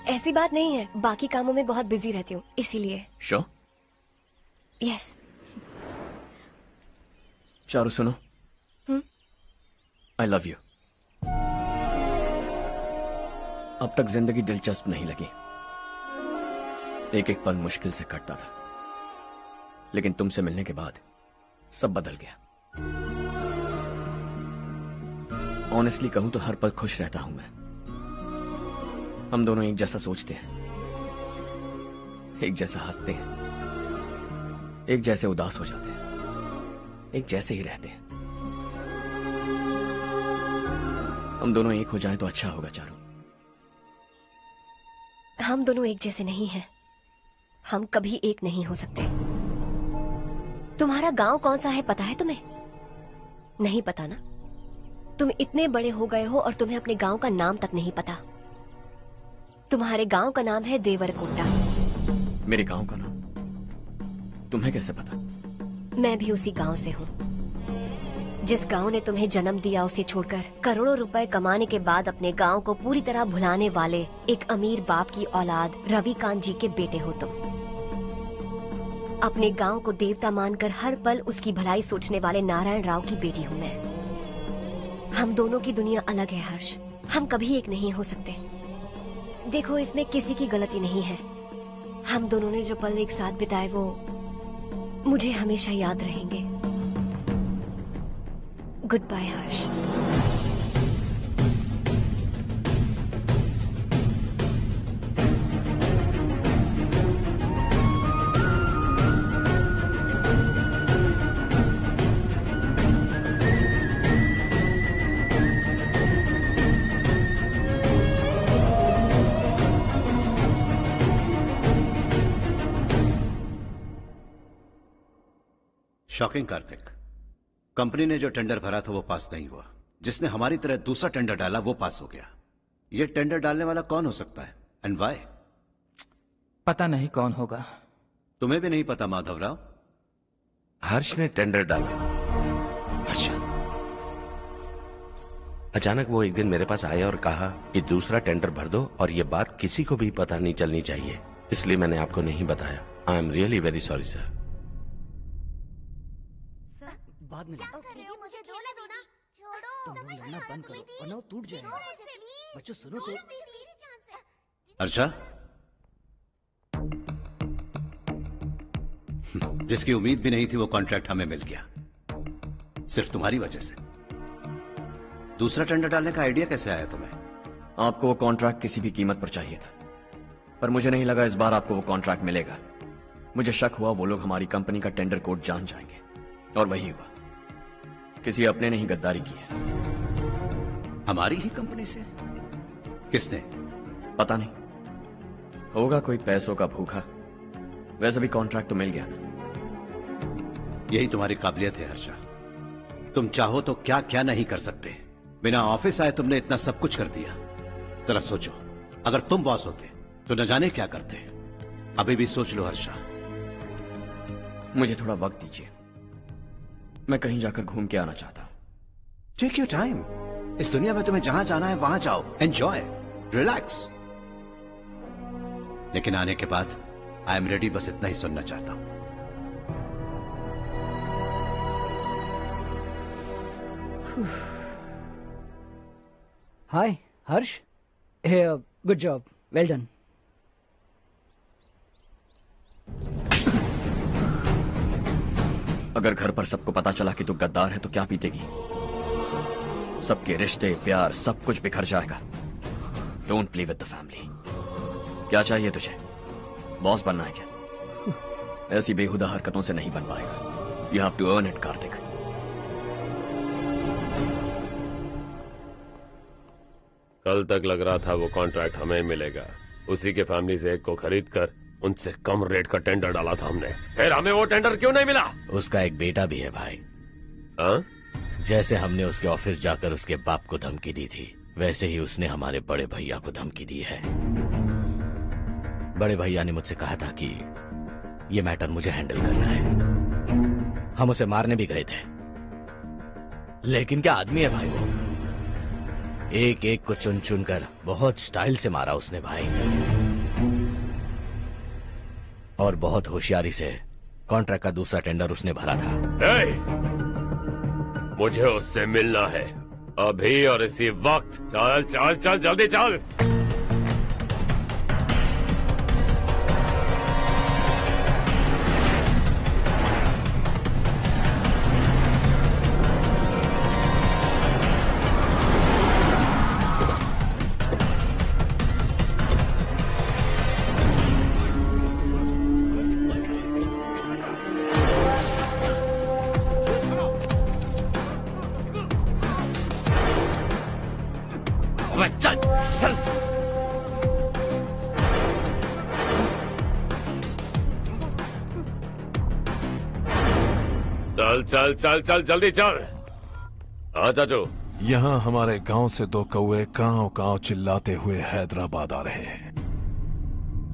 ऐसी बात नहीं है, बाकी कामों में बहुत बिजी रहती हूँ इसीलिए। श्योर? यस। चारू सुनो, आई लव यू। अब तक जिंदगी दिलचस्प नहीं लगी, एक एक पल मुश्किल से कटता था, लेकिन तुमसे मिलने के बाद सब बदल गया। ऑनेस्टली कहूं तो हर पल खुश रहता हूं मैं। हम दोनों एक जैसा सोचते हैं, एक जैसा हंसते हैं, एक जैसे उदास हो जाते हैं, एक जैसे ही रहते हैं। हम दोनों एक हो जाएं तो अच्छा होगा चारू। हम दोनों एक जैसे नहीं हैं, हम कभी एक नहीं हो सकते। तुम्हारा गांव कौन सा है पता है तुम्हें? नहीं पता ना? तुम इतने बड़े हो गए हो और तुम्हें अपने गांव का नाम तक नहीं पता। तुम्हारे गांव का नाम है देवरकोटा। मेरे गांव का नाम तुम्हें कैसे पता? मैं भी उसी गांव से हूँ। जिस गांव ने तुम्हें जन्म दिया उसे छोड़कर करोड़ों रुपए कमाने के बाद अपने गांव को पूरी तरह भुलाने वाले एक अमीर बाप की औलाद रविकांत जी के बेटे हो तुम। अपने गांव को देवता मानकर हर पल उसकी भलाई सोचने वाले नारायण राव की बेटी हूँ मैं। हम दोनों की दुनिया अलग है हर्ष, हम कभी एक नहीं हो सकते। देखो इसमें किसी की गलती नहीं है। हम दोनों ने जो पल एक साथ बिताए वो मुझे हमेशा याद रहेंगे। गुड बाय हर्ष। शॉकिंग कार्तिक, कंपनी ने जो टेंडर भरा था वो पास नहीं हुआ। जिसने हमारी तरह दूसरा टेंडर डाला वो पास हो गया। ये टेंडर डालने वाला कौन हो सकता है एंड व्हाई? पता नहीं कौन होगा। तुम्हें भी नहीं पता माधवराव? हर्ष ने टेंडर डाला। अच्छा। अचानक वो एक दिन मेरे पास आया और कहा कि दूसरा टेंडर भर दो और ये बात किसी को भी पता नहीं चलनी चाहिए, इसलिए मैंने आपको नहीं बताया। I am really very sorry sir. बाद में मुझे धोने दो ना। छोड़ो, तुम लड़ना बंद करो वरना वो टूट जाएगा। बच्चों सुनो तो। अर्षा, जिसकी उम्मीद भी नहीं थी वो कॉन्ट्रैक्ट हमें मिल गया, सिर्फ तुम्हारी वजह से। दूसरा टेंडर डालने का आइडिया कैसे आया तुम्हें? आपको वो कॉन्ट्रैक्ट किसी भी कीमत पर चाहिए था, पर मुझे नहीं लगा इस बार आपको वो कॉन्ट्रैक्ट मिलेगा। मुझे शक हुआ वो लोग हमारी कंपनी का टेंडर कोड जान जाएंगे, और वही हुआ। किसी अपने ने ही गद्दारी की है। हमारी ही कंपनी से? किसने? पता नहीं, होगा कोई पैसों का भूखा। वैसे भी कॉन्ट्रैक्ट तो मिल गया ना। यही तुम्हारी काबिलियत है हर्षा, तुम चाहो तो क्या क्या नहीं कर सकते। बिना ऑफिस आए तुमने इतना सब कुछ कर दिया। जरा सोचो, अगर तुम बॉस होते तो न जाने क्या करते। अभी भी सोच लो हर्षा। मुझे थोड़ा वक्त दीजिए, मैं कहीं जाकर घूम के आना चाहता हूं। Take your time. इस दुनिया में तुम्हें जहां जाना है वहां जाओ, एंजॉय, रिलैक्स। लेकिन आने के बाद आई एम रेडी, बस इतना ही सुनना चाहता हूं। हाय हर्ष। हे गुड जॉब, वेल डन। अगर घर पर सबको पता चला कि तू गद्दार है तो क्या पीतेगी? सबके रिश्ते, प्यार, सब कुछ बिखर जाएगा। Don't play with the family. क्या चाहिए तुझे? बॉस बनना है क्या? ऐसी बेहुदा हरकतों से नहीं बन पाएगा। You have to earn it Kartik. कल तक लग रहा था वो कॉन्ट्रैक्ट हमें मिलेगा। उसी के फैमिली से एक को खरीद कर उनसे कम रेट का टेंडर डाला था हमने, फिर हमें वो टेंडर क्यों नहीं मिला? उसका एक बेटा भी है भाई। जैसे हमने उसके ऑफिस जाकर उसके बाप को धमकी दी थी, वैसे ही उसने हमारे बड़े भैया को धमकी दी है। बड़े भैया ने मुझसे कहा था कि ये मैटर मुझे हैंडल करना है। हम उसे मारने भी गए थे, लेकिन क्या आदमी है भाई वो। एक एक को चुन चुन कर बहुत स्टाइल से मारा उसने भाई, और बहुत होशियारी से कॉन्ट्रैक्ट का दूसरा टेंडर उसने भरा था। मुझे उससे मिलना है अभी और इसी वक्त। चल चल चल जल्दी चल। चल चल। चल चल चल चल जल्दी चल। हाँ चाचू। यहाँ हमारे गांव से 2 कौवे कांव कांव चिल्लाते हुए हैदराबाद आ रहे हैं।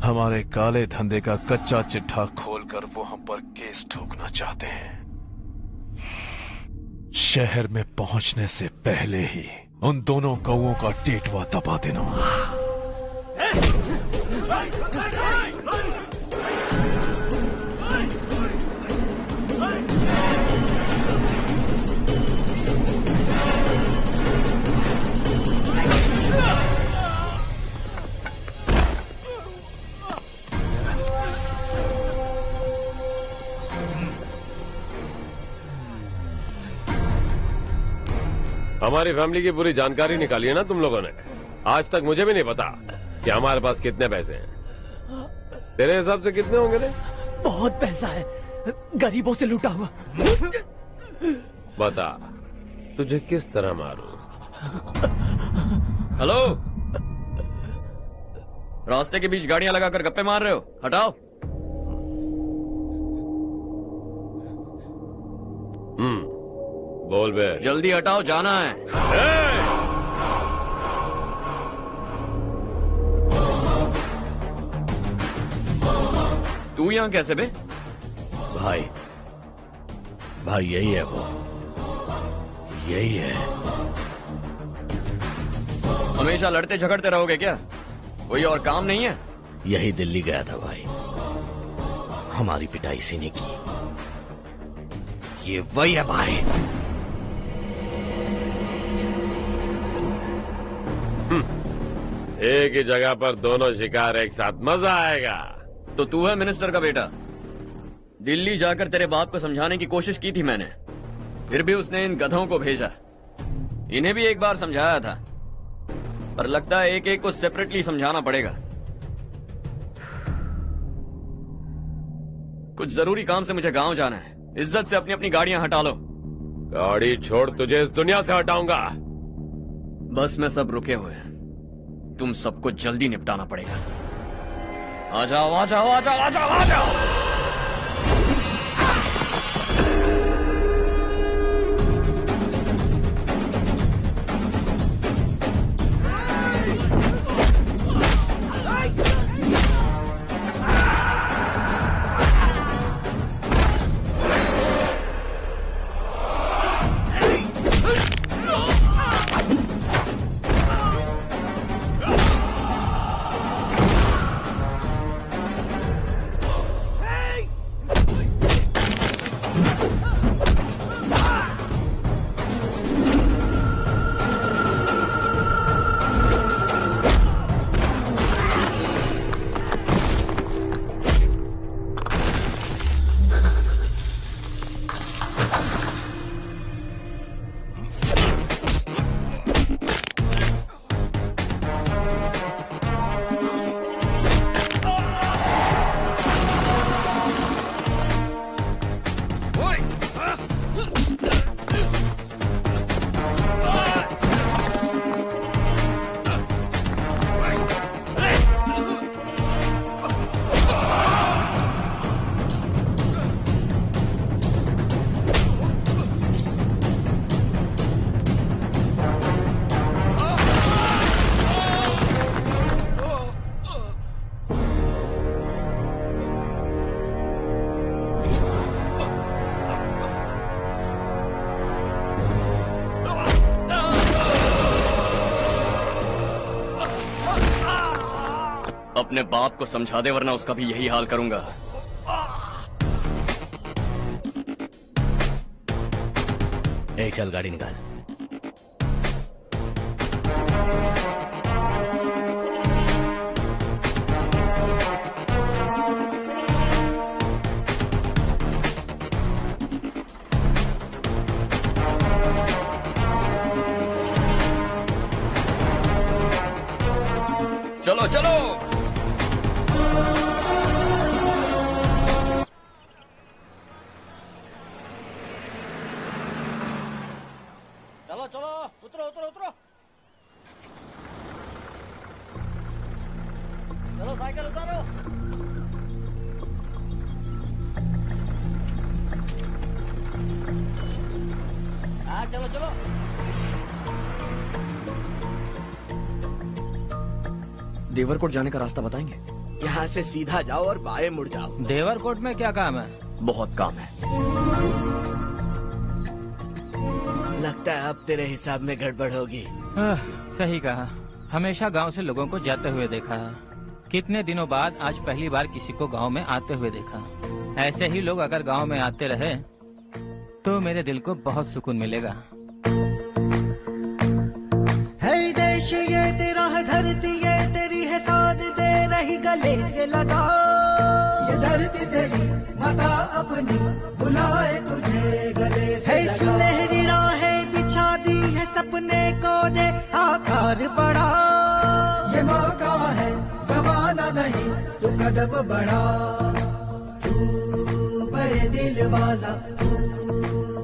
हमारे काले धंधे का कच्चा चिट्ठा खोलकर वो हम पर केस ठोकना चाहते हैं। शहर में पहुंचने से पहले ही उन दोनों कौवों का टेटवा दबा देना। हमारी फैमिली की पूरी जानकारी निकाली है ना तुम लोगों ने। आज तक मुझे भी नहीं पता कि हमारे पास कितने पैसे हैं। तेरे हिसाब से कितने होंगे रे? बहुत पैसा है, गरीबों से लूटा हुआ। बता तुझे किस तरह मारूं? हेलो, रास्ते के बीच गाड़ियां लगाकर गप्पे मार रहे हो? हटाओ। बोल बे। जल्दी हटाओ, जाना है। तू यहाँ कैसे बे? भाई यही है वो, यही है। हमेशा लड़ते झगड़ते रहोगे क्या? कोई और काम नहीं है? यही दिल्ली गया था भाई, हमारी पिटाई इसी ने की। ये वही है भाई। एक ही जगह पर दोनों शिकार एक साथ, मजा आएगा। तो तू है मिनिस्टर का बेटा? दिल्ली जाकर तेरे बाप को समझाने की कोशिश की थी मैंने, फिर भी उसने इन गधों को भेजा। इन्हें भी एक बार समझाया था, पर लगता है एक एक को सेपरेटली समझाना पड़ेगा। कुछ जरूरी काम से मुझे गांव जाना है। इज्जत से अपनी अपनी गाड़ियां हटा लो। गाड़ी छोड़, तुझे इस दुनिया से हटाऊंगा। बस में सब रुके हुए हैं, तुम सबको जल्दी निपटाना पड़ेगा। आ जाओ आ जाओ आ जाओ आ जाओ आ जाओ। अपने बाप को समझा दे वरना उसका भी यही हाल करूंगा। ए चल गाड़ी निकाल। चलो चलो। चलो चलो, उतरो उतरो उतरो। चलो साइकिल उतारो। हाँ चलो चलो। देवरकोट जाने का रास्ता बताएंगे? यहाँ से सीधा जाओ और बाएं मुड़ जाओ। देवरकोट में क्या काम है? बहुत काम है। लगता है अब तेरे हिसाब में गड़बड़ होगी। सही कहा। हमेशा गांव से लोगों को जाते हुए देखा है। कितने दिनों बाद आज पहली बार किसी को गांव में आते हुए देखा। ऐसे ही लोग अगर गांव में आते रहे तो मेरे दिल को बहुत सुकून मिलेगा। है देश ये तेरा है, धरती ये तेरी है, साथ दे रही गले से लगा। ये धरती तेरी माता अपनी बुलाए तुझे गले से लगा। है सुनहरी राहें बिछा दी है, सपने को दे आकार बढ़ा। ये मौका है गवाना नहीं, तू कदम बढ़ा। तू बड़े दिल वाला, तू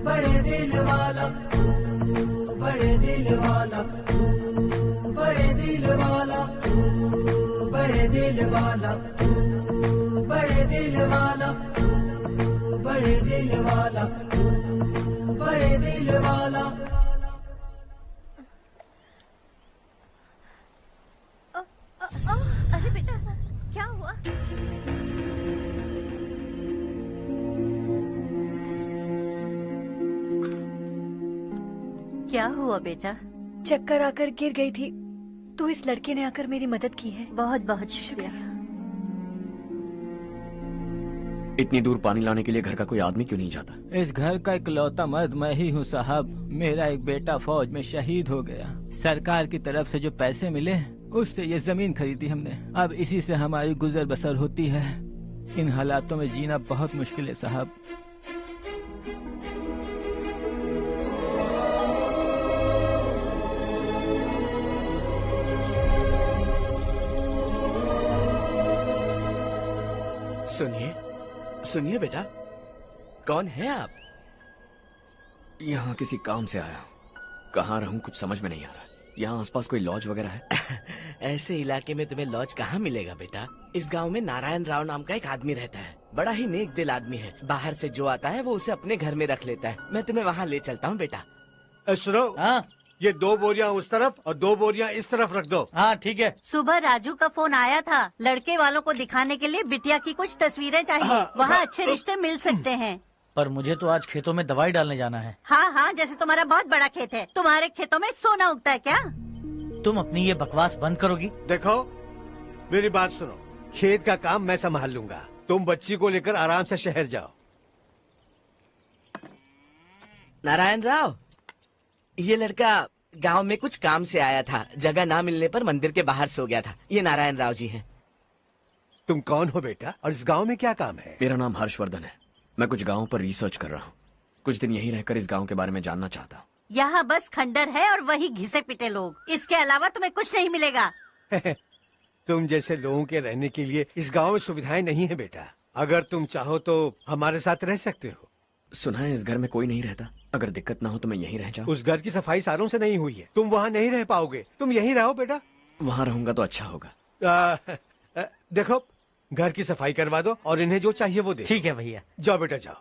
बड़े दिल वाला, तू बड़े दिल वाला, तू बड़े दिल वाला, तू बड़े दिल वाला, तू बड़े दिल वाला, तू बड़े दिल वाला, तू बड़े दिल वाला। अरे बेटा क्या हुआ? क्या हुआ बेटा? चक्कर आकर गिर गई थी तो इस लड़के ने आकर मेरी मदद की है। बहुत बहुत शुक्रिया। इतनी दूर पानी लाने के लिए घर का कोई आदमी क्यों नहीं जाता? इस घर का इकलौता मर्द मैं ही हूँ साहब। मेरा एक बेटा फौज में शहीद हो गया। सरकार की तरफ से जो पैसे मिले उससे ये जमीन खरीदी हमने। अब इसी से हमारी गुजर बसर होती है। इन हालातों में जीना बहुत मुश्किल है साहब। सुनिए सुनिए बेटा, कौन है आप? यहाँ किसी काम से आया हूँ। कहाँ रहूँ कुछ समझ में नहीं आ रहा। यहाँ आसपास कोई लॉज वगैरह है? ऐसे इलाके में तुम्हें लॉज कहाँ मिलेगा बेटा। इस गांव में नारायण राव नाम का एक आदमी रहता है। बड़ा ही नेक दिल आदमी है। बाहर से जो आता है वो उसे अपने घर में रख लेता है। मैं तुम्हें वहाँ ले चलता हूँ बेटा। सुनो, ये 2 बोरियां उस तरफ और 2 बोरियां इस तरफ रख दो। हाँ ठीक है। सुबह राजू का फोन आया था। लड़के वालों को दिखाने के लिए बिटिया की कुछ तस्वीरें चाहिए। वहाँ अच्छे रिश्ते मिल सकते हैं। पर मुझे तो आज खेतों में दवाई डालने जाना है। हाँ हाँ, जैसे तुम्हारा बहुत बड़ा खेत है। तुम्हारे खेतों में सोना उगता है क्या? तुम अपनी ये बकवास बंद करोगी? देखो मेरी बात सुनो, खेत का काम मैं संभाल लूंगा। तुम बच्ची को लेकर आराम से शहर जाओ। नारायण राव, ये लड़का गांव में कुछ काम से आया था। जगह ना मिलने पर मंदिर के बाहर सो गया था। ये नारायण राव जी हैं। तुम कौन हो बेटा और इस गांव में क्या काम है? मेरा नाम हर्षवर्धन है। मैं कुछ गाँव पर रिसर्च कर रहा हूँ। कुछ दिन यहीं रहकर इस गाँव के बारे में जानना चाहता हूँ। यहाँ बस खंडर है और वही घिसे पिटे लोग। इसके अलावा तुम्हें कुछ नहीं मिलेगा। तुम जैसे लोगों के रहने के लिए इस गांव में सुविधाएं नहीं है बेटा। अगर तुम चाहो तो हमारे साथ रह सकते हो। सुना है इस घर में कोई नहीं रहता। अगर दिक्कत ना हो तो मैं यहीं रह जाऊँ। उस घर की सफाई सालों से नहीं हुई है। तुम वहाँ नहीं रह पाओगे। तुम यहीं रहो बेटा। वहाँ रहूंगा तो अच्छा होगा। देखो, घर की सफाई करवा दो और इन्हें जो चाहिए वो दे। ठीक है भैया। जाओ बेटा जाओ।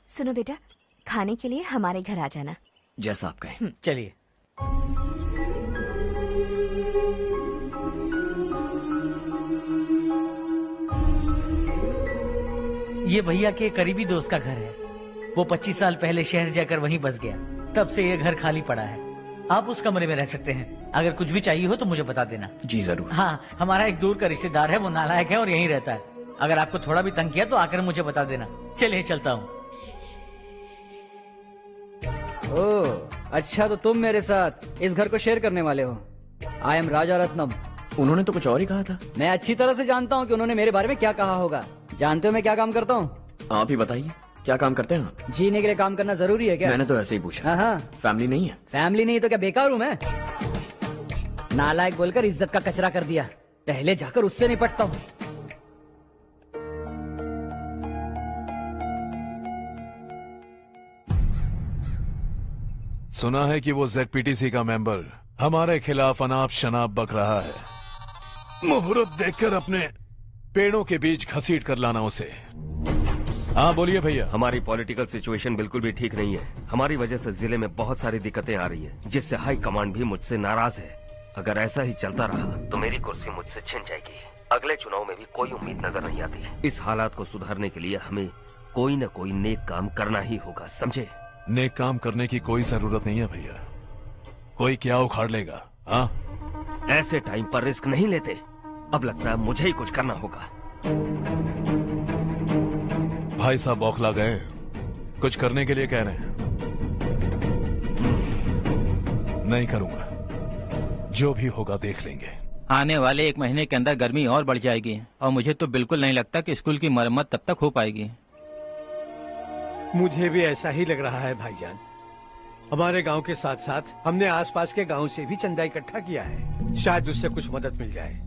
सुनो बेटा, खाने के लिए हमारे घर आ जाना। जैसा आप कहें। चलिए। ये भैया के करीबी दोस्त का घर है। वो 25 साल पहले शहर जाकर वहीं बस गया। तब से ये घर खाली पड़ा है। आप उस कमरे में रह सकते हैं। अगर कुछ भी चाहिए हो तो मुझे बता देना। जी जरूर। हाँ, हमारा एक दूर का रिश्तेदार है, वो नालायक है और यहीं रहता है। अगर आपको थोड़ा भी तंग किया तो आकर मुझे बता देना। चलिए चलता हूँ। ओह, अच्छा तो तुम मेरे साथ इस घर को शेयर करने वाले हो। आई एम राजा रत्नम। उन्होंने तो कुछ और ही कहा था। मैं अच्छी तरह से जानता हूँ कि उन्होंने मेरे बारे में क्या कहा होगा। जानते हो मैं क्या काम करता हूँ? आप ही बताइए, क्या काम करते हैं आप? जीने के लिए काम करना जरूरी है क्या? मैंने तो ऐसे ही पूछा। हाँ, फैमिली नहीं है? फैमिली नहीं तो क्या बेकार हूँ मैं? नालायक बोलकर इज्जत का कचरा कर दिया। पहले जाकर उससे निपटता हूँ। सुना है कि वो ZPTC का मेंबर हमारे खिलाफ अनाप शनाप बक रहा है। मुहूर्त देखकर अपने पेड़ों के बीच घसीट कर लाना उसे। हाँ बोलिए भैया। हमारी पॉलिटिकल सिचुएशन बिल्कुल भी ठीक नहीं है। हमारी वजह से जिले में बहुत सारी दिक्कतें आ रही है, जिससे हाई कमांड भी मुझसे नाराज है। अगर ऐसा ही चलता रहा तो मेरी कुर्सी मुझसे छिन जाएगी। अगले चुनाव में भी कोई उम्मीद नजर नहीं आती। इस हालात को सुधारने के लिए हमें कोई न कोई नेक काम करना ही होगा, समझे? नेक काम करने की कोई जरूरत नहीं है भैया। कोई क्या उखाड़ लेगा? हाँ, ऐसे टाइम पर रिस्क नहीं लेते। अब लगता है मुझे ही कुछ करना होगा। भाई साहब बौखला गए, कुछ करने के लिए कह रहे हैं। नहीं करूंगा, जो भी होगा देख लेंगे। आने वाले 1 महीने के अंदर गर्मी और बढ़ जाएगी और मुझे तो बिल्कुल नहीं लगता कि स्कूल की मरम्मत तब तक हो पाएगी। मुझे भी ऐसा ही लग रहा है भाईजान। हमारे गांव के साथ साथ हमने आसपास के गांव से भी चंदा इकट्ठा किया है, शायद उससे कुछ मदद मिल जाए।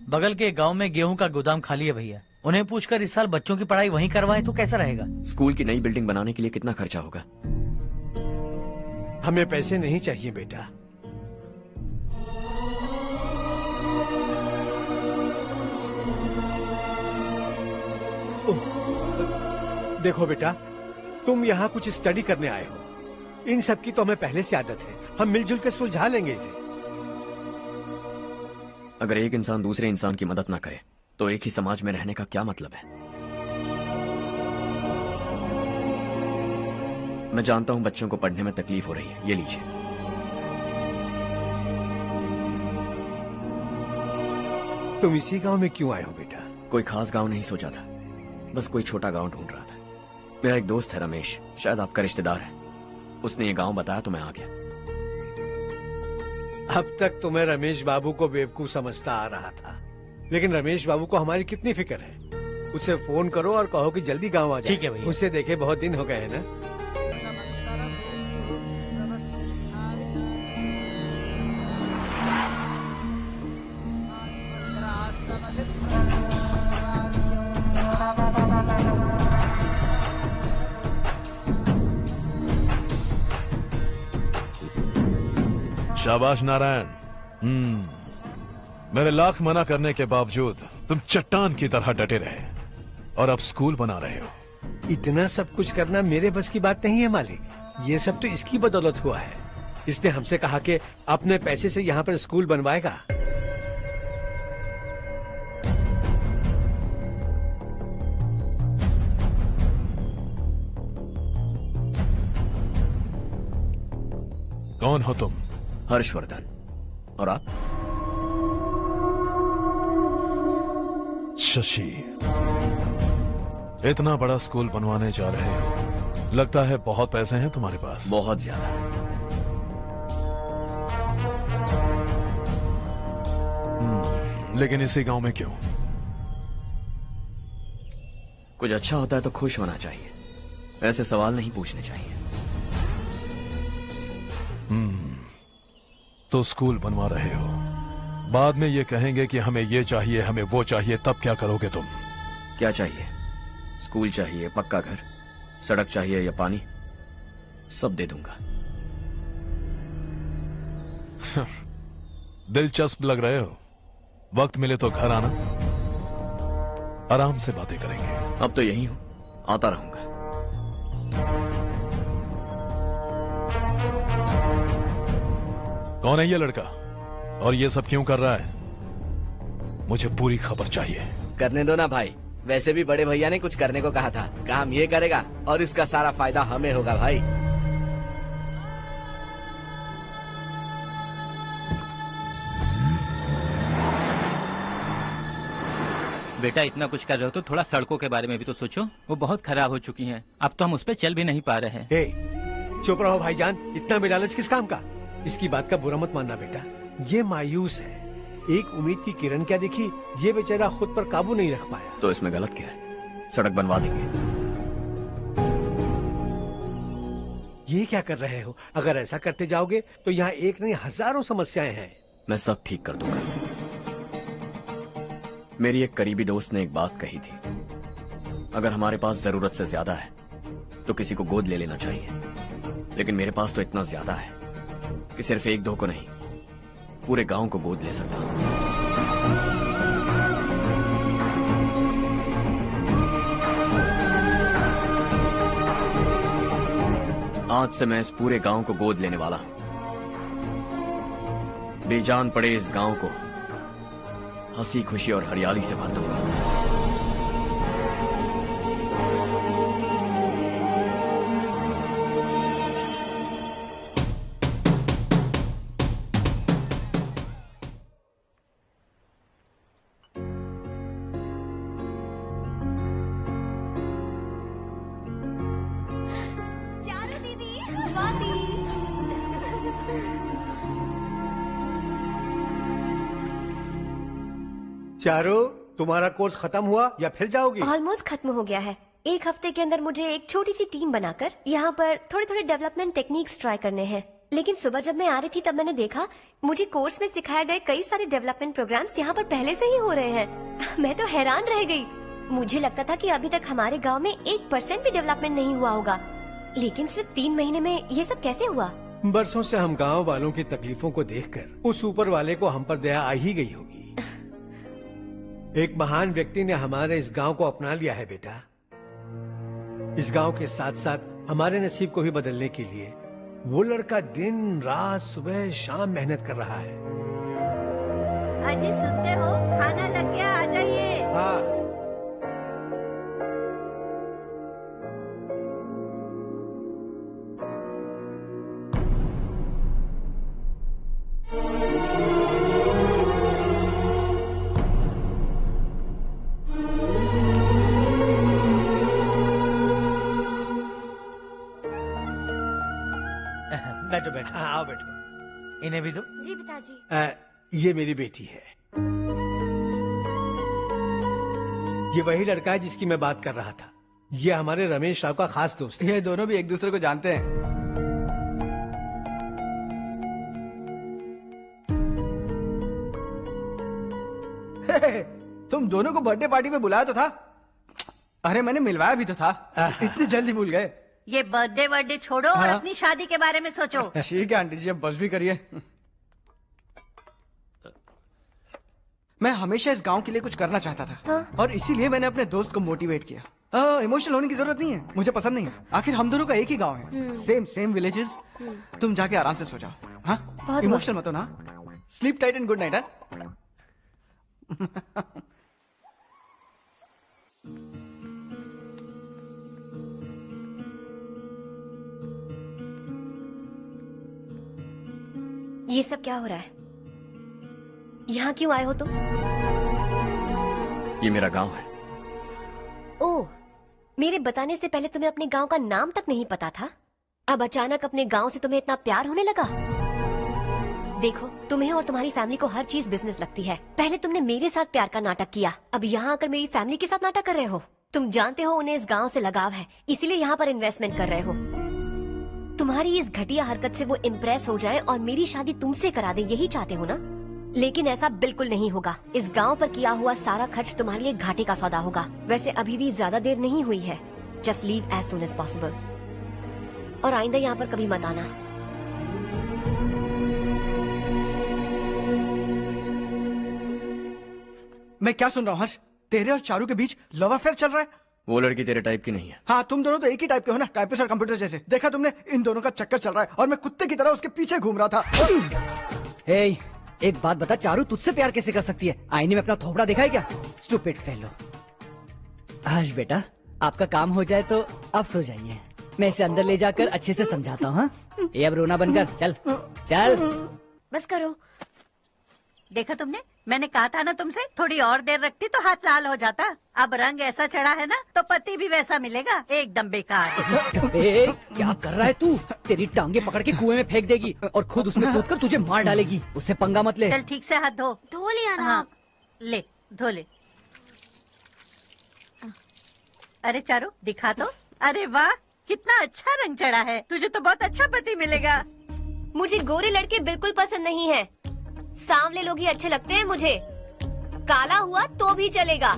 बगल के गांव में गेहूं का गोदाम खाली है भैया। उन्हें पूछकर इस साल बच्चों की पढ़ाई वहीं करवाएं तो कैसा रहेगा? स्कूल की नई बिल्डिंग बनाने के लिए कितना खर्चा होगा? हमें पैसे नहीं चाहिए बेटा। देखो बेटा, तुम यहाँ कुछ स्टडी करने आए हो। इन सब की तो हमें पहले से आदत है। हम मिलजुल कर सुलझा लेंगे इसे। अगर एक इंसान दूसरे इंसान की मदद ना करे तो एक ही समाज में रहने का क्या मतलब है? मैं जानता हूं बच्चों को पढ़ने में तकलीफ हो रही है, ये लीजिए। तुम इसी गांव में क्यों आए हो बेटा? कोई खास गांव नहीं सोचा था, बस कोई छोटा गांव ढूंढ रहा था। मेरा एक दोस्त है रमेश, शायद आपका रिश्तेदार है। उसने ये गांव बताया तो मैं आ गया। अब तक तो मैं रमेश बाबू को बेवकूफ समझता आ रहा था, लेकिन रमेश बाबू को हमारी कितनी फिक्र है। उसे फोन करो और कहो कि जल्दी गांव आ जाए। ठीक है भैया। उसे देखे बहुत दिन हो गए हैं ना। शाबाश नारायण। मेरे लाख मना करने के बावजूद तुम चट्टान की तरह डटे रहे और अब स्कूल बना रहे हो। इतना सब कुछ करना मेरे बस की बात नहीं है मालिक। ये सब तो इसकी बदौलत हुआ है। इसने हमसे कहा कि अपने पैसे से यहाँ पर स्कूल बनवाएगा। कौन हो तुम? हर्षवर्धन। और आप? शशि। इतना बड़ा स्कूल बनवाने जा रहे हो, लगता है बहुत पैसे हैं तुम्हारे पास। बहुत ज्यादा। लेकिन इसी गांव में क्यों? कुछ अच्छा होता है तो खुश होना चाहिए, ऐसे सवाल नहीं पूछने चाहिए। तो स्कूल बनवा रहे हो, बाद में ये कहेंगे कि हमें ये चाहिए, हमें वो चाहिए, तब क्या करोगे तुम? क्या चाहिए? स्कूल चाहिए, पक्का घर, सड़क चाहिए या पानी, सब दे दूंगा। दिलचस्प लग रहे हो। वक्त मिले तो घर आना, आराम से बातें करेंगे। अब तो यही हूं, आता रहूंगा। कौन है ये लड़का और ये सब क्यों कर रहा है? मुझे पूरी खबर चाहिए। करने दो ना भाई, वैसे भी बड़े भैया ने कुछ करने को कहा था। काम ये करेगा और इसका सारा फायदा हमें होगा भाई। बेटा इतना कुछ कर रहे हो तो थोड़ा सड़कों के बारे में भी तो सोचो, वो बहुत खराब हो चुकी हैं। अब तो हम उस पर चल भी नहीं पा रहे हैं। चुप रहो भाईजान, इतना बेलालच किस काम का? इसकी बात का बुरा मत मानना बेटा, ये मायूस है। एक उम्मीद की किरण क्या दिखी, ये बेचारा खुद पर काबू नहीं रख पाया। तो इसमें गलत क्या है? सड़क बनवा देंगे। ये क्या कर रहे हो? अगर ऐसा करते जाओगे तो यहाँ एक नहीं हजारों समस्याएं हैं। मैं सब ठीक कर दूंगा। मेरी एक करीबी दोस्त ने एक बात कही थी, अगर हमारे पास जरूरत से ज्यादा है तो किसी को गोद ले लेना चाहिए, लेकिन मेरे पास तो इतना ज्यादा है कि सिर्फ एक दो को नहीं, पूरे गांव को गोद ले सकता हूं। आज से मैं इस पूरे गांव को गोद लेने वाला हूं। बेजान पड़े इस गांव को हंसी खुशी और हरियाली से भर दूंगा। चारो, तुम्हारा कोर्स खत्म हुआ या फिर जाओगी? ऑलमोस्ट खत्म हो गया है। एक हफ्ते के अंदर मुझे एक छोटी सी टीम बनाकर यहाँ पर थोड़े थोड़े डेवलपमेंट टेक्निक्स ट्राई करने हैं। लेकिन सुबह जब मैं आ रही थी तब मैंने देखा मुझे कोर्स में सिखाए गए कई सारे डेवलपमेंट प्रोग्राम्स यहाँ पर पहले से ही हो रहे हैं। मैं तो हैरान रह गई। मुझे लगता था कि अभी तक हमारे गाँव में 1% भी डेवलपमेंट नहीं हुआ होगा, लेकिन सिर्फ 3 महीने में ये सब कैसे हुआ? बरसों से हम गाँव वालों की तकलीफों को देखकर उस ऊपर वाले को हम पर दया आ ही गई होगी। एक महान व्यक्ति ने हमारे इस गांव को अपना लिया है बेटा। इस गांव के साथ साथ हमारे नसीब को भी बदलने के लिए वो लड़का दिन रात सुबह शाम मेहनत कर रहा है। अजी सुनते हो, खाना लग गया, आ जाइए। हाँ। बैठो बैठो। आओ बैठो। इन्हें भी दो। जी पिताजी। ये मेरी बेटी है। ये वही लड़का है जिसकी मैं बात कर रहा था। ये हमारे रमेश राव का खास दोस्त है। ये दोनों भी एक दूसरे को जानते हैं। तुम दोनों को बर्थडे पार्टी में बुलाया तो था। अरे मैंने मिलवाया भी तो था। इतनी जल्दी भूल गए। ये बर्थडे छोड़ो और अपनी शादी के बारे में सोचो। ठीक है आंटी जी, अब बस भी करिए। मैं हमेशा इस गांव के लिए कुछ करना चाहता था। हाँ? और इसीलिए मैंने अपने दोस्त को मोटिवेट किया। इमोशनल होने की जरूरत नहीं है, मुझे पसंद नहीं है। आखिर हम दोनों का एक ही गांव है, सेम विलेजेस। तुम जाके आराम से सो जाओ। हाँ, इमोशनल मत हो ना। Sleep tight and good night. ये सब क्या हो रहा है? यहाँ क्यों आए हो तुम? ये मेरा गांव है। ओह, मेरे बताने से पहले तुम्हें अपने गांव का नाम तक नहीं पता था? अब अचानक अपने गांव से तुम्हें इतना प्यार होने लगा? देखो, तुम्हें और तुम्हारी फैमिली को हर चीज बिजनेस लगती है। पहले तुमने मेरे साथ प्यार का नाटक किया, अब यहाँ आकर मेरी फैमिली के साथ नाटक कर रहे हो। तुम जानते हो उन्हें इस गांव से लगाव है, इसीलिए यहाँ पर इन्वेस्टमेंट कर रहे हो। तुम्हारी इस घटिया हरकत से वो इम्प्रेस हो जाए और मेरी शादी तुमसे करा दे, यही चाहते हो ना? लेकिन ऐसा बिल्कुल नहीं होगा। इस गांव पर किया हुआ सारा खर्च तुम्हारे लिए घाटे का सौदा होगा। वैसे अभी भी ज्यादा देर नहीं हुई है। Just leave as soon as possible और आइंदा यहाँ पर कभी मत आना। मैं क्या सुन रहा हूँ हर्ष? तेरे और चारू के बीच लव अफेयर चल रहा है? वो लड़की तेरे टाइप की नहीं है। हाँ, तुम दोनों तो एक ही टाइप के हो ना, टाइपिस्ट और कंप्यूटर जैसे। देखा तुमने, इन दोनों का चक्कर चल रहा है और मैं कुत्ते की तरह उसके पीछे घूम रहा था। हे, एक बात बता, चारू तुझसे प्यार कैसे कर सकती है? आईने में अपना थोपड़ा देखा है क्या? Stupid fellow. हर्ष बेटा, आपका काम हो जाए तो आप सो जाइए। मैं इसे अंदर ले जाकर अच्छे से समझाता हूँ। ये अब रोना बनकर चल चल। बस करो। देखा तुमने, मैंने कहा था ना तुमसे, थोड़ी और देर रखती तो हाथ लाल हो जाता। अब रंग ऐसा चढ़ा है ना तो पति भी वैसा मिलेगा, एकदम बेकार। क्या कर रहा है तू? तेरी टांगे पकड़ के कुएं में फेंक देगी और खुद उसमें कूदकर तुझे मार डालेगी। उससे पंगा मत ले। चल ठीक से हाथ धो। धो लिया ना। हाँ ले, धो ले। अरे चारू दिखा तो। अरे वाह, कितना अच्छा रंग चढ़ा है। तुझे तो बहुत अच्छा पति मिलेगा। मुझे गोरे लड़के बिल्कुल पसंद नहीं है। सांवले लोग ही अच्छे लगते हैं मुझे। काला हुआ तो भी चलेगा,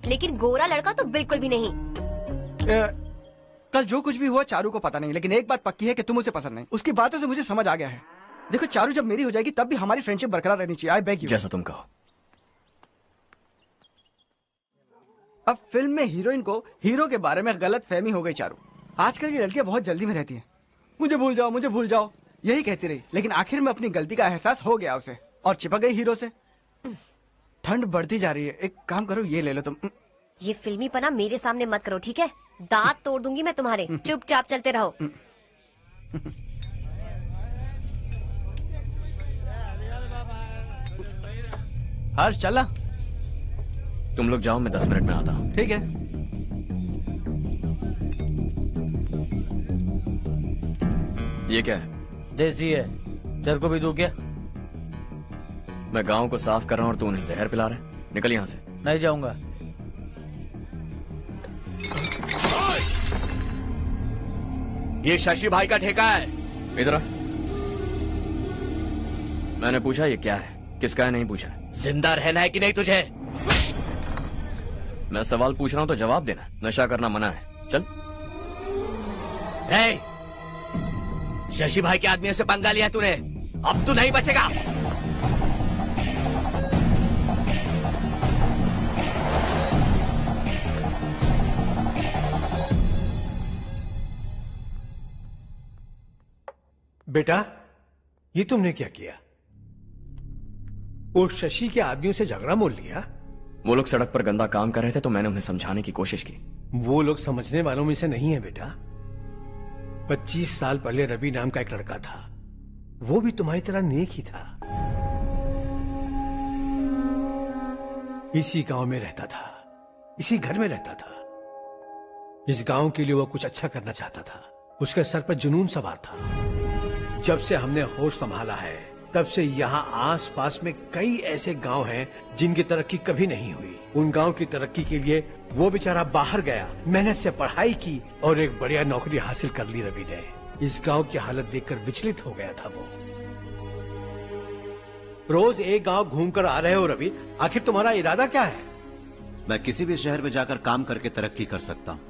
लेकिन गोरा लड़का तो बिल्कुल भी नहीं। कल जो कुछ भी हुआ चारू को पता नहीं, लेकिन एक बात पक्की है कि तुम उसे पसंद नहीं। उसकी बातों से मुझे समझ आ गया है। देखो चारू जब मेरी हो जाएगी तब भी हमारी फ्रेंडशिप बरकरार रहनी चाहिए। I beg you. जैसा तुम कहो। अब फिल्म में हीरोइन को हीरो के बारे में गलत फहमी हो गई चारू। आजकल की लड़कियां बहुत जल्दी में रहती हैं। मुझे भूल जाओ, मुझे भूल जाओ, यही कहती रही, लेकिन आखिर में अपनी गलती का एहसास हो गया उसे और चिपक गई हीरो से। ठंड बढ़ती जा रही है, एक काम करो ये ले लो तुम। ये फिल्मी पना मेरे सामने मत करो, ठीक है? दांत तोड़ दूंगी मैं तुम्हारे। चुपचाप चलते रहो। हर्ष चला। तुम लोग जाओ, मैं 10 मिनट में आता हूँ। ठीक है। ये क्या है? देसी है। तेरे को भी दूं क्या? मैं गांव को साफ कर रहा हूँ और तू उन्हें जहर पिला रहा है। निकल यहाँ से। नहीं जाऊंगा। ये शशि भाई का ठेका है। इधर आ। मैंने पूछा ये क्या है, किसका है नहीं पूछा। जिंदा रहना है कि नहीं तुझे? मैं सवाल पूछ रहा हूँ तो जवाब देना। नशा करना मना है। चल। हे, शशि भाई के आदमियों से पंगा लिया तूने, अब तू नहीं बचेगा। बेटा, ये तुमने क्या किया? वो शशि के आदमियों से झगड़ा मोल लिया? वो लोग सड़क पर गंदा काम कर रहे थे तो मैंने उन्हें समझाने की कोशिश की। वो लोग समझने वालों में से नहीं है बेटा। 25 साल पहले रवि नाम का एक लड़का था, वो भी तुम्हारी तरह नेक ही था। इसी गांव में रहता था, इसी घर में रहता था। इस गांव के लिए वो कुछ अच्छा करना चाहता था। उसके सर पर जुनून सवार था। जब से हमने होश संभाला है तब से यहाँ आस पास में कई ऐसे गांव हैं जिनकी तरक्की कभी नहीं हुई। उन गांव की तरक्की के लिए वो बेचारा बाहर गया, मेहनत से पढ़ाई की और एक बढ़िया नौकरी हासिल कर ली रवि ने। इस गांव की हालत देखकर विचलित हो गया था वो। रोज एक गांव घूमकर आ रहे हो रवि, आखिर तुम्हारा इरादा क्या है? मैं किसी भी शहर में जाकर काम करके तरक्की कर सकता हूं,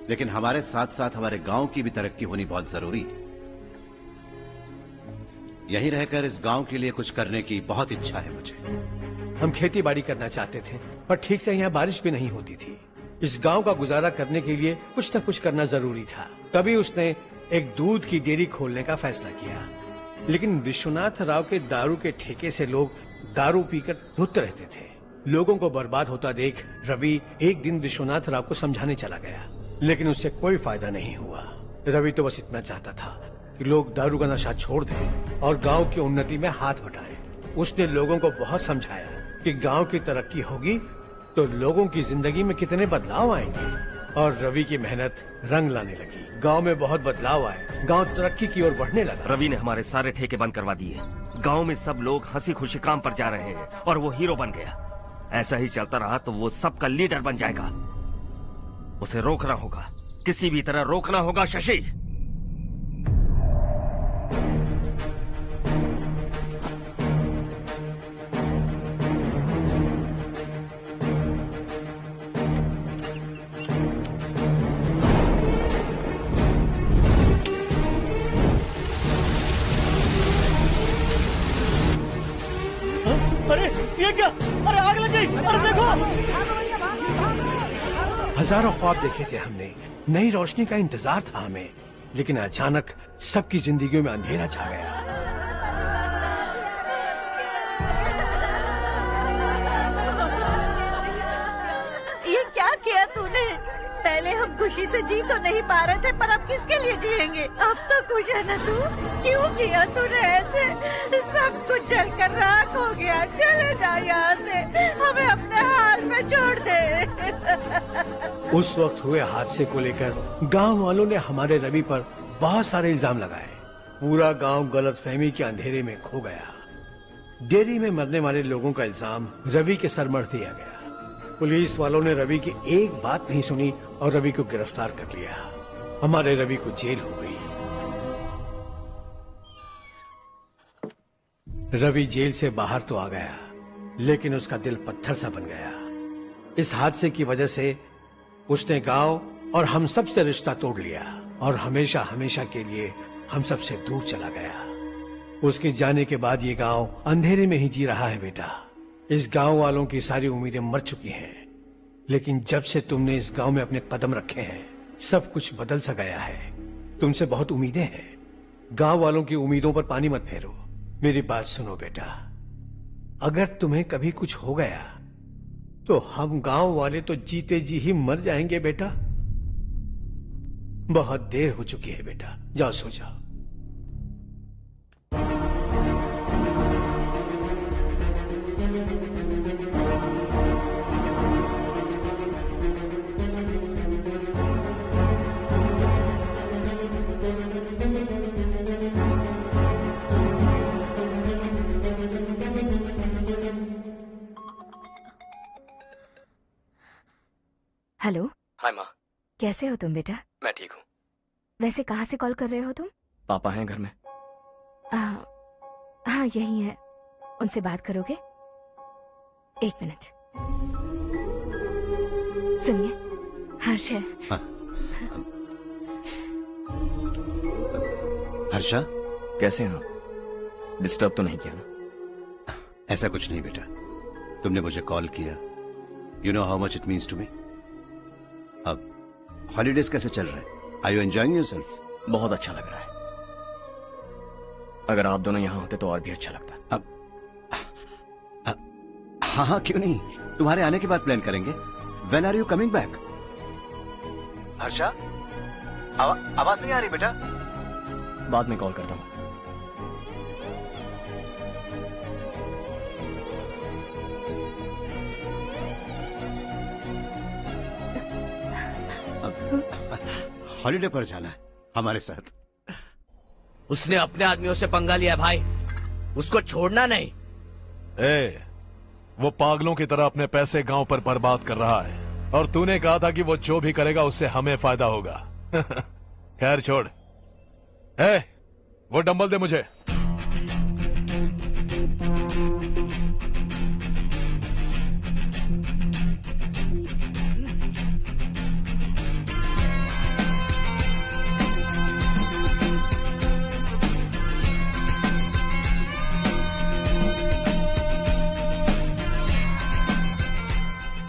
लेकिन हमारे साथ साथ हमारे गांव की भी तरक्की होनी बहुत जरूरी है। यहीं रहकर इस गांव के लिए कुछ करने की बहुत इच्छा है मुझे। हम खेती बाड़ी करना चाहते थे, पर ठीक से यहाँ बारिश भी नहीं होती थी। इस गांव का गुजारा करने के लिए कुछ न कुछ करना जरूरी था। तभी उसने एक दूध की डेयरी खोलने का फैसला किया। लेकिन विश्वनाथ राव के दारू के ठेके से लोग दारू पीकर धुत रहते थे। लोगों को बर्बाद होता देख रवि एक दिन विश्वनाथ राव को समझाने चला गया, लेकिन उससे कोई फायदा नहीं हुआ। रवि तो बस इतना चाहता था कि लोग दारू का नशा छोड़ दें और गांव की उन्नति में हाथ बटाएं। उसने लोगों को बहुत समझाया कि गांव की तरक्की होगी तो लोगों की जिंदगी में कितने बदलाव आएंगे, और रवि की मेहनत रंग लाने लगी। गांव में बहुत बदलाव आए, गांव तरक्की की ओर बढ़ने लगा। रवि ने हमारे सारे ठेके बंद करवा दिए। गांव में सब लोग हंसी खुशी काम पर जा रहे हैं और वो हीरो बन गया। ऐसा ही चलता रहा तो वो सबका लीडर बन जाएगा। उसे रोकना होगा, किसी भी तरह रोकना होगा शशि। अरे ये क्या? अरे आग लग गई! अरे देखो! हजारों ख्वाब देखे थे हमने, नई रोशनी का इंतजार था हमें, लेकिन अचानक सबकी जिंदगियों में अंधेरा छा गया। ये क्या किया तूने? पहले हम हम खुशी से जी तो नहीं पा रहे थे, पर अब किसके लिए जिएंगे? अब तो खुश है ना तू? क्यों किया तूने ऐसे? सब कुछ जलकर राख हो गया। चले जा यहाँ से, हमें अपने हाल में छोड़ दे। उस वक्त हुए हादसे को लेकर गांव वालों ने हमारे रवि पर बहुत सारे इल्जाम लगाए। पूरा गांव गलतफहमी के अंधेरे में खो गया। डेयरी में मरने वाले लोगों का इल्जाम रवि के सर मढ़ दिया गया। पुलिस वालों ने रवि की एक बात नहीं सुनी और रवि को गिरफ्तार कर लिया। हमारे रवि को जेल हो गई। रवि जेल से बाहर तो आ गया, लेकिन उसका दिल पत्थर सा बन गया। इस हादसे की वजह से उसने गांव और हम सब से रिश्ता तोड़ लिया और हमेशा हमेशा के लिए हम सब से दूर चला गया। उसके जाने के बाद ये गांव अंधेरे में ही जी रहा है बेटा। इस गांव वालों की सारी उम्मीदें मर चुकी हैं, लेकिन जब से तुमने इस गांव में अपने कदम रखे हैं, सब कुछ बदल सा गया है। तुमसे बहुत उम्मीदें हैं। गांव वालों की उम्मीदों पर पानी मत फेरो। मेरी बात सुनो बेटा, अगर तुम्हें कभी कुछ हो गया तो हम गांव वाले तो जीते जी ही मर जाएंगे बेटा। बहुत देर हो चुकी है बेटा, जाओ सो जाओ। हेलो। हाय माँ। कैसे हो तुम बेटा? मैं ठीक हूँ। वैसे कहाँ से कॉल कर रहे हो तुम? पापा हैं घर में। हाँ यही है। उनसे बात करोगे? एक मिनट। सुनिए, हर्ष है। हाँ। हर्षा, कैसे हैं आप? डिस्टर्ब तो नहीं किया ना? ऐसा कुछ नहीं बेटा, तुमने मुझे कॉल किया। You know how much it means to me. अब हॉलीडेज कैसे चल रहे हैं? Are you enjoying yourself? बहुत अच्छा लग रहा है। अगर आप दोनों यहाँ होते तो और भी अच्छा लगता। अब हाँ हाँ क्यों नहीं, तुम्हारे आने के बाद प्लान करेंगे। When are you coming back? Harsha, आवाज नहीं आ रही बेटा। बाद में कॉल करता हूँ। हॉलीडे पर जाना है हमारे साथ। उसने अपने आदमियों से पंगा लिया भाई, उसको छोड़ना नहीं। वो पागलों की तरह अपने पैसे गांव पर बर्बाद कर रहा है और तूने कहा था कि वो जो भी करेगा उससे हमें फायदा होगा। खैर छोड़। वो डंबल दे मुझे।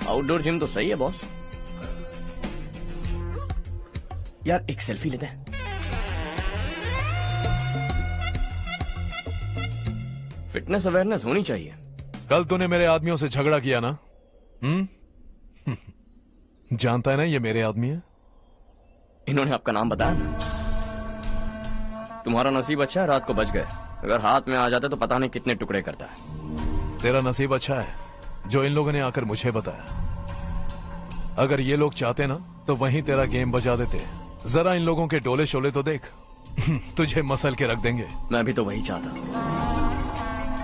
आउटडोर जिम तो सही है बॉस। यार एक सेल्फी लेते हैं। फिटनेस अवेयरनेस होनी चाहिए। कल तूने मेरे आदमियों से झगड़ा किया ना? जानता है ना ये मेरे आदमी है। इन्होंने आपका नाम बताया? तुम्हारा नसीब अच्छा है रात को बच गए, अगर हाथ में आ जाते तो पता नहीं कितने टुकड़े करता है। तेरा नसीब अच्छा है जो इन लोगों ने आकर मुझे बताया। अगर ये लोग चाहते ना तो वहीं तेरा गेम बजा देते। जरा इन लोगों के डोले शोले तो देख। तुझे मसल के रख देंगे। मैं भी तो वही चाहता हूँ।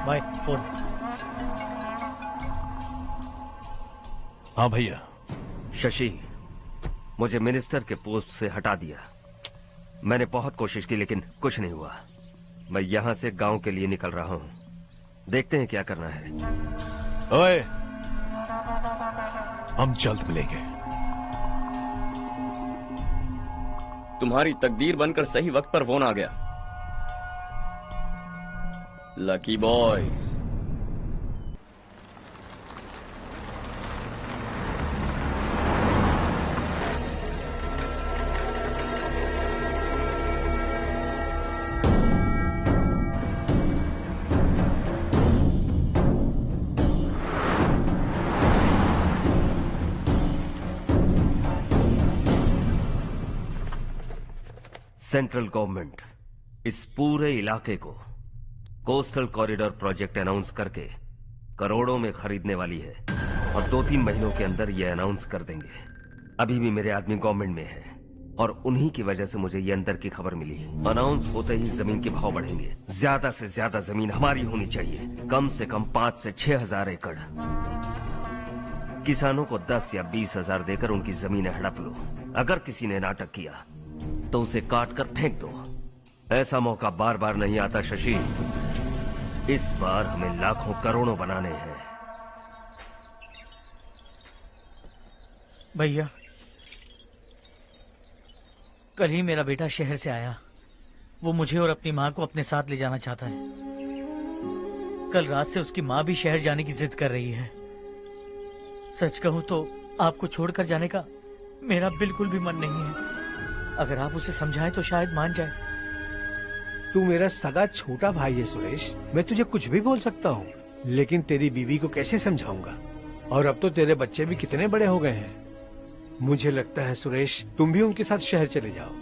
Bye phone. हाँ भैया। शशि, मुझे मिनिस्टर के पोस्ट से हटा दिया। मैंने बहुत कोशिश की लेकिन कुछ नहीं हुआ। मैं यहाँ से गांव के लिए निकल रहा हूँ। देखते हैं क्या करना है। ओए, हम जल्द मिलेंगे। तुम्हारी तकदीर बनकर सही वक्त पर फोन आ गया। Lucky boys. सेंट्रल गवर्नमेंट इस पूरे इलाके को कोस्टल कॉरिडोर प्रोजेक्ट अनाउंस करके करोड़ों में खरीदने वाली है और 2-3 महीनों के अंदर ये अनाउंस कर देंगे। अभी भी मेरे आदमी गवर्नमेंट में है और उन्हीं की वजह से मुझे ये अंदर की खबर मिली। अनाउंस होते ही जमीन के भाव बढ़ेंगे। ज्यादा से ज्यादा जमीन हमारी होनी चाहिए, कम से कम 5 से 6 हजार एकड़। किसानों को 10 या 20 हजार देकर उनकी जमीनें हड़प लो। अगर किसी ने नाटक किया तो उसे काट कर फेंक दो। ऐसा मौका बार बार नहीं आता शशि। इस बार हमें लाखों करोड़ों बनाने हैं। भैया, कल ही मेरा बेटा शहर से आया। वो मुझे और अपनी माँ को अपने साथ ले जाना चाहता है। कल रात से उसकी माँ भी शहर जाने की जिद कर रही है। सच कहूँ तो आपको छोड़कर जाने का मेरा बिल्कुल भी मन नहीं है। अगर आप उसे समझाएं तो शायद मान जाए। तू मेरा सगा छोटा भाई है सुरेश, मैं तुझे कुछ भी बोल सकता हूँ, लेकिन तेरी बीवी को कैसे समझाऊंगा? और अब तो तेरे बच्चे भी कितने बड़े हो गए हैं। मुझे लगता है सुरेश, तुम भी उनके साथ शहर चले जाओ,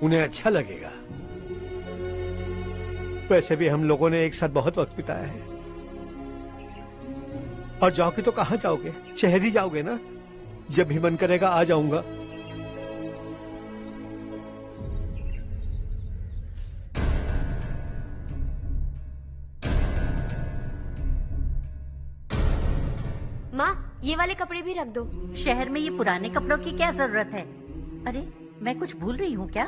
उन्हें अच्छा लगेगा। वैसे भी हम लोगों ने एक साथ बहुत वक्त बिताया है। और जाओगे तो कहाँ जाओगे? शहर ही जाओगे ना? जब भी मन करेगा आ जाऊंगा। माँ, ये वाले कपड़े भी रख दो। शहर में ये पुराने कपड़ों की क्या जरूरत है? अरे, मैं कुछ भूल रही हूँ क्या?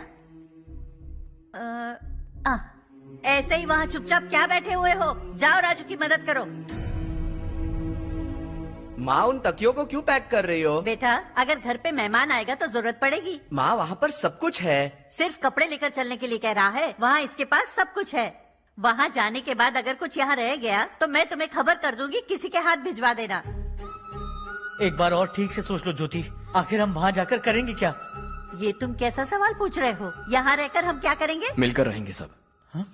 ऐसे ही वहाँ चुपचाप क्या बैठे हुए हो? जाओ राजू की मदद करो। माँ, उन तकियों को क्यों पैक कर रही हो? बेटा, अगर घर पे मेहमान आएगा तो जरूरत पड़ेगी। माँ, वहाँ पर सब कुछ है। सिर्फ कपड़े लेकर चलने के लिए कह रहा है? वहाँ इसके पास सब कुछ है। वहाँ जाने के बाद अगर कुछ यहाँ रह गया तो मैं तुम्हें खबर कर दूंगी, किसी के हाथ भिजवा देना। एक बार और ठीक से सोच लो ज्योति, आखिर हम वहाँ जाकर करेंगे क्या? ये तुम कैसा सवाल पूछ रहे हो? यहाँ रहकर हम क्या करेंगे? मिलकर रहेंगे सब। हाँ?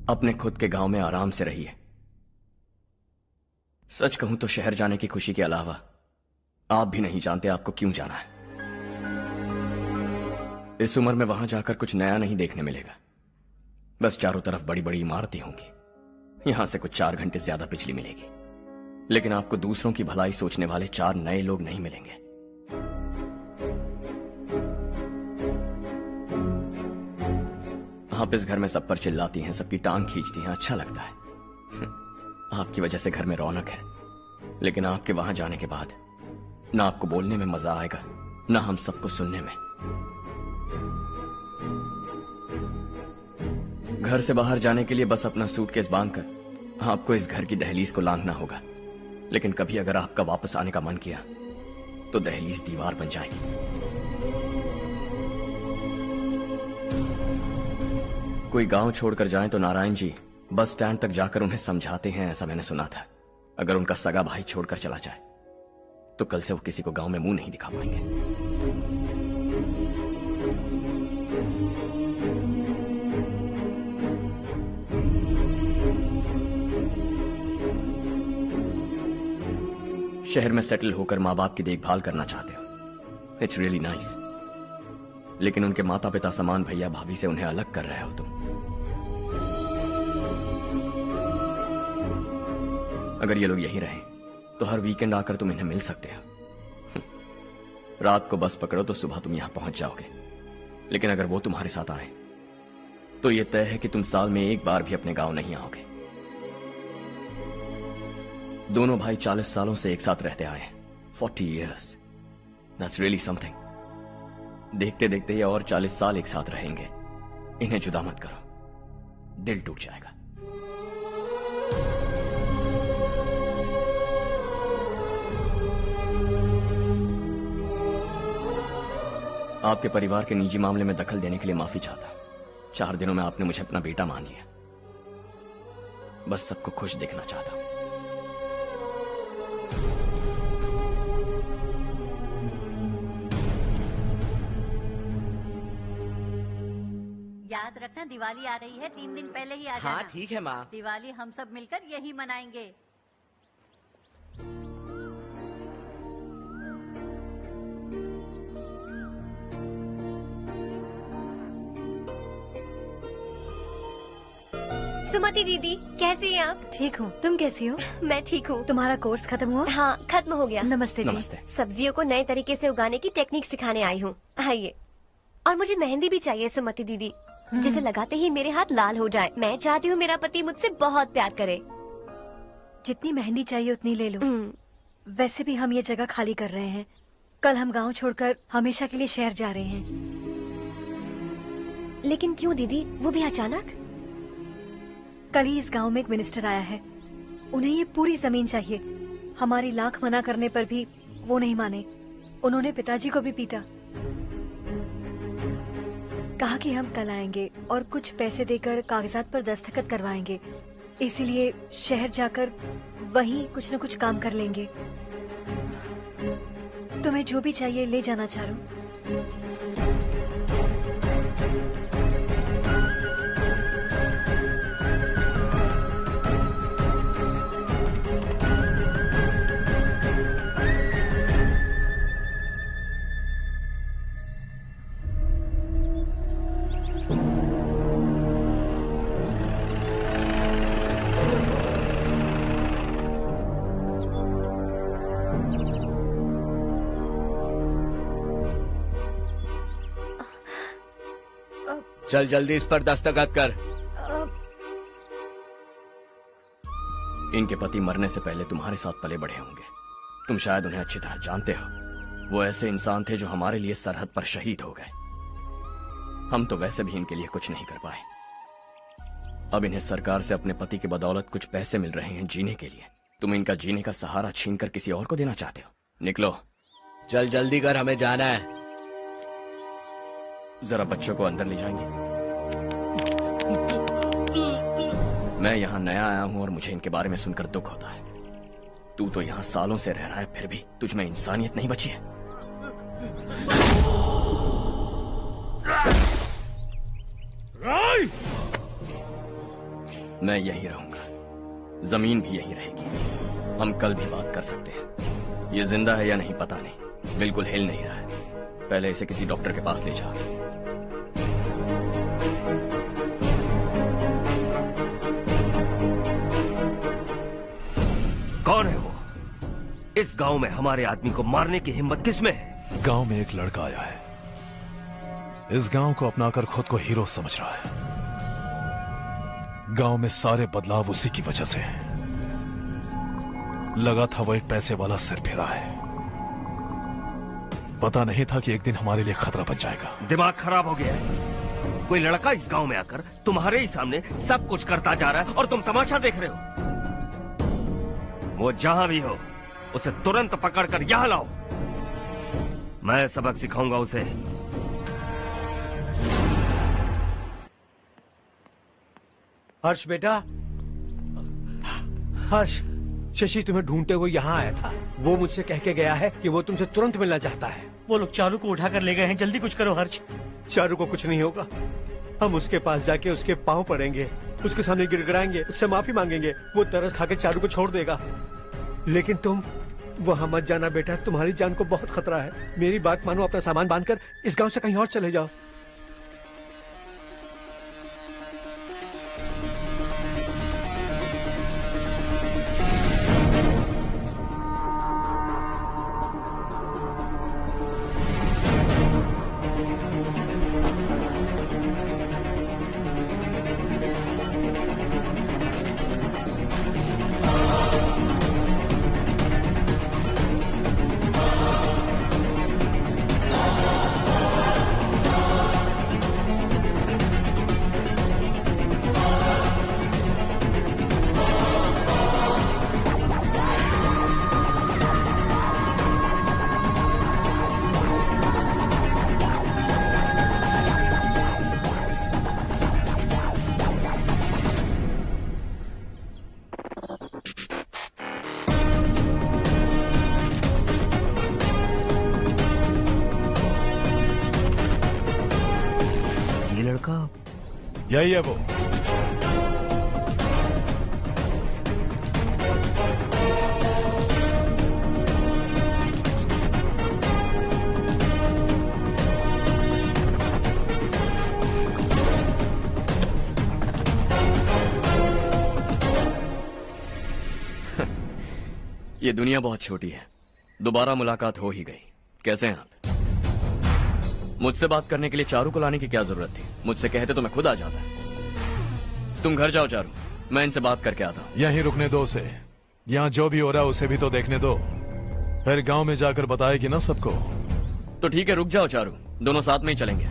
अपने खुद के गांव में आराम से रहिए। सच कहूं तो शहर जाने की खुशी के अलावा आप भी नहीं जानते आपको क्यों जाना है। इस उम्र में वहां जाकर कुछ नया नहीं देखने मिलेगा। बस चारों तरफ बड़ी बड़ी इमारतें होंगी। यहां से कुछ 4 घंटे ज्यादा बिजली मिलेगी, लेकिन आपको दूसरों की भलाई सोचने वाले 4 नए लोग नहीं मिलेंगे। आप इस घर में सब पर चिल्लाती हैं, सबकी टांग खींचती हैं, अच्छा लगता है। आपकी वजह से घर में रौनक है, लेकिन आपके वहां जाने के बाद ना आपको बोलने में मजा आएगा, ना हम सबको सुनने में। घर से बाहर जाने के लिए बस अपना सूटकेस बांधकर आपको इस घर की दहलीज को लांघना होगा, लेकिन कभी अगर आपका वापस आने का मन किया तो दहलीज दीवार बन जाएगी। कोई गांव छोड़कर जाएं तो नारायण जी बस स्टैंड तक जाकर उन्हें समझाते हैं, ऐसा मैंने सुना था। अगर उनका सगा भाई छोड़कर चला जाए तो कल से वो किसी को गांव में मुंह नहीं दिखा पाएंगे। शहर में सेटल होकर माँ बाप की देखभाल करना चाहते हो, इट्स रियली नाइस, लेकिन उनके माता पिता समान भैया भाभी से उन्हें अलग कर रहे हो तुम। अगर ये लोग यहीं रहे तो हर वीकेंड आकर तुम इन्हें मिल सकते हो। रात को बस पकड़ो तो सुबह तुम यहां पहुंच जाओगे, लेकिन अगर वो तुम्हारे साथ आए तो ये तय है कि तुम साल में एक बार भी अपने गांव नहीं आओगे। दोनों भाई 40 सालों से एक साथ रहते आए, 40 years, that's really something। देखते देखते ये और 40 साल एक साथ रहेंगे। इन्हें जुदा मत करो, दिल टूट जाएगा। आपके परिवार के निजी मामले में दखल देने के लिए माफी चाहता। 4 दिनों में आपने मुझे अपना बेटा मान लिया। बस सबको खुश देखना चाहता। याद रखना, दिवाली आ रही है, 3 दिन पहले ही आ जाना। हाँ ठीक है माँ। दिवाली हम सब मिलकर यही मनाएंगे। सुमति दीदी, कैसी हैं आप? ठीक हूँ, तुम कैसी हो? मैं ठीक हूँ। तुम्हारा कोर्स खत्म हुआ? हाँ, खत्म हो गया। नमस्ते जी। नमस्ते। सब्जियों को नए तरीके से उगाने की टेक्निक सिखाने आई हूँ। आइए। और मुझे मेहंदी भी चाहिए सुमति दीदी, जिसे लगाते ही मेरे हाथ लाल हो जाए। मैं चाहती हूँ मेरा पति मुझसे बहुत प्यार करे। जितनी मेहंदी चाहिए उतनी ले लो। वैसे भी हम ये जगह खाली कर रहे हैं। कल हम गांव छोड़कर हमेशा के लिए शहर जा रहे हैं। लेकिन क्यों दीदी, वो भी अचानक? कल ही इस गांव में एक मिनिस्टर आया है। उन्हें ये पूरी जमीन चाहिए। हमारी लाख मना करने पर भी वो नहीं माने। उन्होंने पिताजी को भी पीटा। कहा कि हम कल आएंगे और कुछ पैसे देकर कागजात पर दस्तखत करवाएंगे। इसीलिए शहर जाकर वहीं कुछ न कुछ काम कर लेंगे। तुम्हें जो भी चाहिए ले जाना चारू। चल जल्दी इस पर दस्तखत कर। इनके पति मरने से पहले तुम्हारे साथ पले बढ़े होंगे। तुम शायद उन्हें अच्छी तरह जानते हो। वो ऐसे इंसान थे जो हमारे लिए सरहद पर शहीद हो गए। हम तो वैसे भी इनके लिए कुछ नहीं कर पाए। अब इन्हें सरकार से अपने पति की बदौलत कुछ पैसे मिल रहे हैं जीने के लिए। तुम इनका जीने का सहारा छीनकर किसी और को देना चाहते हो। निकलो। चल जल्दी कर, हमें जाना है। जरा बच्चों को अंदर ले जाएंगे। मैं यहाँ नया आया हूँ और मुझे इनके बारे में सुनकर दुख होता है। तू तो यहाँ सालों से रह रहा है, फिर भी तुझ में इंसानियत नहीं बची है। मैं यही रहूंगा, जमीन भी यही रहेगी। हम कल भी बात कर सकते हैं। ये जिंदा है या नहीं पता नहीं, बिल्कुल हिल नहीं रहा है। पहले इसे किसी डॉक्टर के पास ले जा। कौन है वो? इस गांव में हमारे आदमी को मारने की हिम्मत किसमें है? गांव में एक लड़का आया है। इस गांव को अपनाकर खुद को हीरो समझ रहा है। गांव में सारे बदलाव उसी की वजह से हैं। लगा था वो एक पैसे वाला सिर फिरा है। पता नहीं था कि एक दिन हमारे लिए खतरा बन जाएगा। दिमाग खराब हो गया है। कोई लड़का इस गांव में आकर तुम्हारे ही सामने सब कुछ करता जा रहा है और तुम तमाशा देख रहे हो। वो जहां भी हो उसे तुरंत पकड़कर यहां लाओ। मैं सबक सिखाऊंगा उसे। हर्ष बेटा, हर्ष, शशि तुम्हें ढूंढते हुए यहाँ आया था। वो मुझसे कह के गया है कि वो तुमसे तुरंत मिलना चाहता है। वो लोग चारू को उठाकर ले गए हैं। जल्दी कुछ करो हर्ष। चारू को कुछ नहीं होगा। हम उसके पास जाके उसके पांव पड़ेंगे, उसके सामने गिड़गिड़ाएंगे, उससे माफी मांगेंगे। वो तरस खा के चारू को छोड़ देगा। लेकिन तुम वहां मत जाना बेटा, तुम्हारी जान को बहुत खतरा है। मेरी बात मानो, अपना सामान बांधकर इस गांव से कहीं और चले जाओ। यही है वो। ये दुनिया बहुत छोटी है, दोबारा मुलाकात हो ही गई। कैसे हैं आप? मुझसे बात करने के लिए चारू को लाने की क्या जरूरत थी? मुझसे कहते तो मैं खुद आ जाता। तुम घर जाओ चारू, मैं इनसे बात करके आता हूँ। यहीं रुकने दो उसे। यहाँ जो भी हो रहा है उसे भी तो देखने दो, फिर गांव में जाकर बताएगी ना सबको। तो ठीक है, रुक जाओ चारू, दोनों साथ में ही चलेंगे।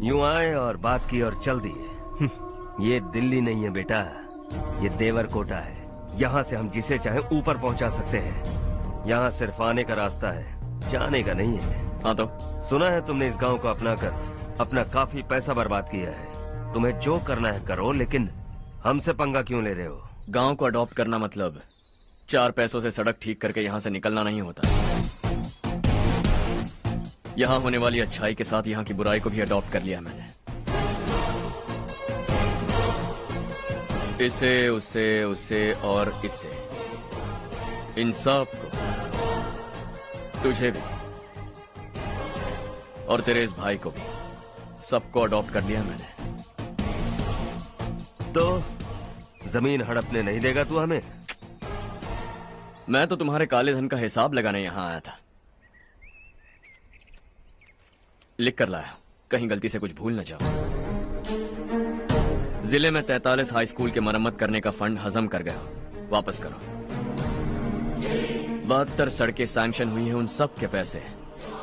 यूं आए और बात की और चल दिए। ये दिल्ली नहीं है बेटा, ये देवरकोटा है। यहाँ से हम जिसे चाहे ऊपर पहुँचा सकते हैं। यहाँ सिर्फ आने का रास्ता है, जाने का नहीं है। हाँ तो सुना है तुमने इस गांव को अपना कर अपना काफी पैसा बर्बाद किया है। तुम्हें जो करना है करो, लेकिन हमसे पंगा क्यों ले रहे हो? गांव को अडॉप्ट करना मतलब 4 पैसों से सड़क ठीक करके यहाँ से निकलना नहीं होता। यहाँ होने वाली अच्छाई के साथ यहाँ की बुराई को भी अडॉप्ट कर लिया मैंने। इसे, उससे, उससे और इससे, इन सब को, तुझे भी और तेरे इस भाई को भी, सबको अडॉप्ट कर लिया मैंने। तो जमीन हड़पने नहीं देगा तू हमें? मैं तो तुम्हारे काले धन का हिसाब लगाने यहां आया था। लिख कर लाया, कहीं गलती से कुछ भूल न जाओ। जिले में 43 हाई स्कूल के मरम्मत करने का फंड हजम कर गया, वापस करो। 72 सड़कें सैंक्शन हुई हैं, उन सब के पैसे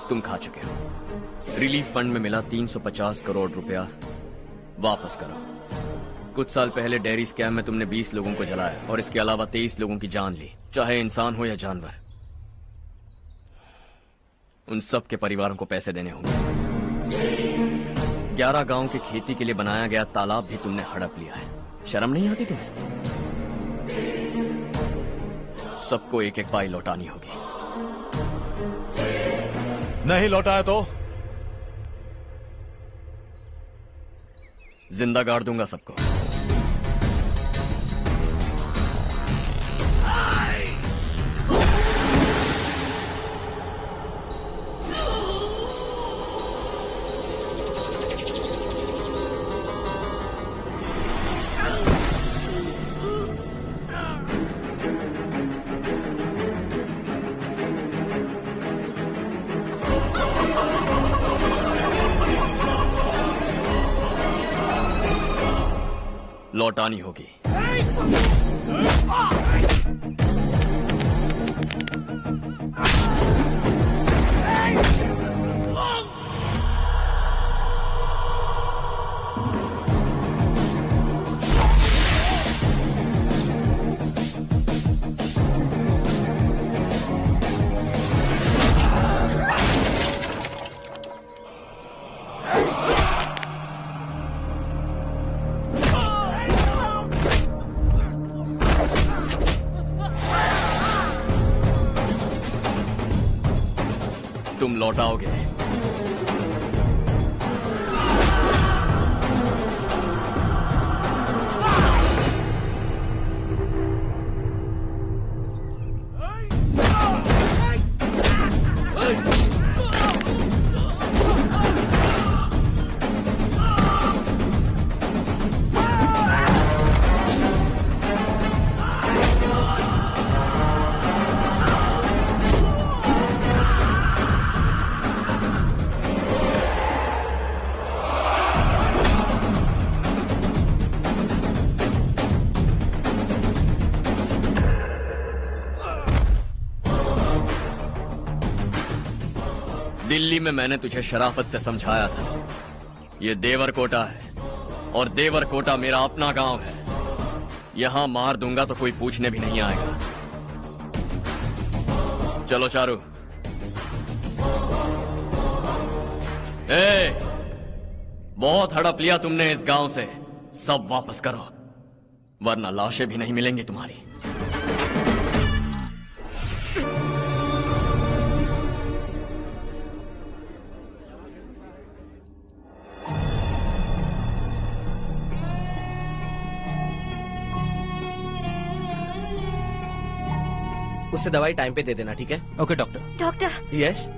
तुम खा चुके हो। रिलीफ फंड में मिला 350 करोड़ रुपया, वापस करो। कुछ साल पहले डेयरी स्कैम में तुमने 20 लोगों को जलाया और इसके अलावा 23 लोगों की जान ली, चाहे इंसान हो या जानवर। उन सब के परिवारों को पैसे देने होंगे। 11 गांव की खेती के लिए बनाया गया तालाब भी तुमने हड़प लिया है। शर्म नहीं आती तुम्हें? सबको एक एक पाई लौटानी होगी। नहीं लौटाया तो जिंदा गाड़ दूंगा सबको। लौटानी होगी। तुम लौटाओगे। दिल्ली में मैंने तुझे शराफत से समझाया था, ये देवरकोटा है और देवरकोटा मेरा अपना गांव है। यहां मार दूंगा तो कोई पूछने भी नहीं आएगा। चलो चारू। बहुत हड़प लिया तुमने इस गांव से, सब वापस करो वरना लाशें भी नहीं मिलेंगी तुम्हारी। उससे दवाई टाइम पे दे देना, ठीक है? Okay doctor. Doctor. Yes.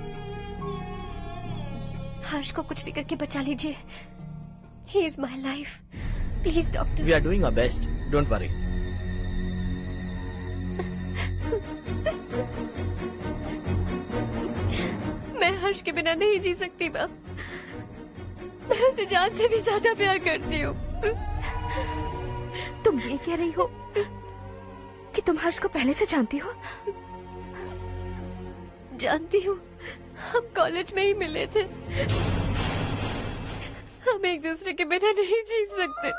Harsh को कुछ भी करके बचा लीजिए। He is my life, please doctor. We are doing our best, don't worry. मैं हर्ष के बिना नहीं जी सकती माँ। मैं उसे जान से भी ज्यादा प्यार करती हूँ। तुम ये कह रही हो कि तुम हर्ष को पहले से जानती हो? जानती हूँ, हम कॉलेज में ही मिले थे। हम एक दूसरे के बिना नहीं जी सकते।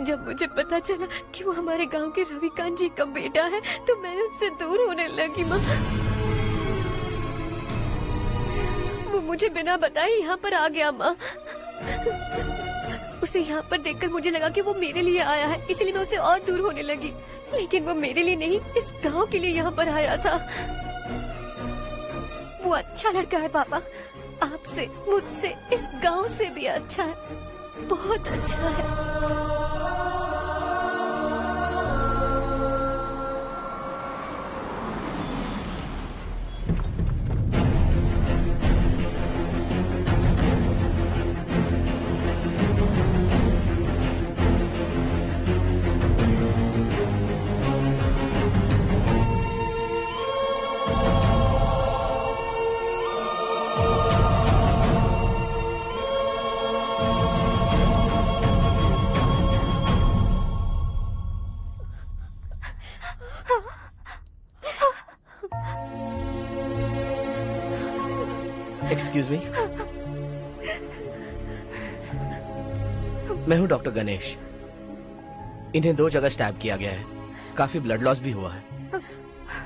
जब मुझे पता चला कि वो हमारे गांव के रविकांत जी का बेटा है तो मैं उससे दूर होने लगी माँ। वो मुझे बिना बताए यहाँ पर आ गया माँ। उसे यहाँ पर देखकर मुझे लगा कि वो मेरे लिए आया है, इसलिए मैं उससे और दूर होने लगी। लेकिन वो मेरे लिए नहीं, इस गांव के लिए यहाँ पर आया था। वो अच्छा लड़का है पापा, आपसे, मुझसे, इस गांव से भी अच्छा है, बहुत अच्छा है। एक्सक्यूज मी, मैं हूं डॉक्टर गणेश। इन्हें 2 जगह स्टैब किया गया है, काफी ब्लड लॉस भी हुआ है।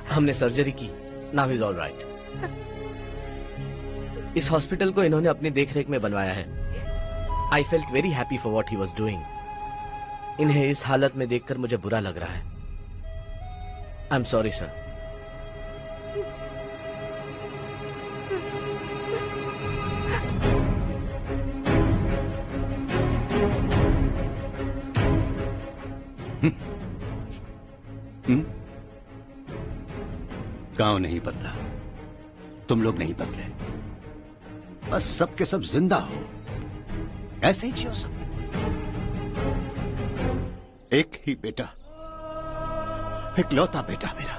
हमने सर्जरी की, नाउ इज ऑल राइट। इस हॉस्पिटल को इन्होंने अपनी देखरेख में बनवाया है। I felt very happy for what he was doing. इन्हें इस हालत में देखकर मुझे बुरा लग रहा है। I am sorry sir. गांव नहीं बदला, तुम लोग नहीं बदले, बस सब के सब जिंदा हो, ऐसे ही जियो सब। एक ही बेटा, इकलौता बेटा मेरा,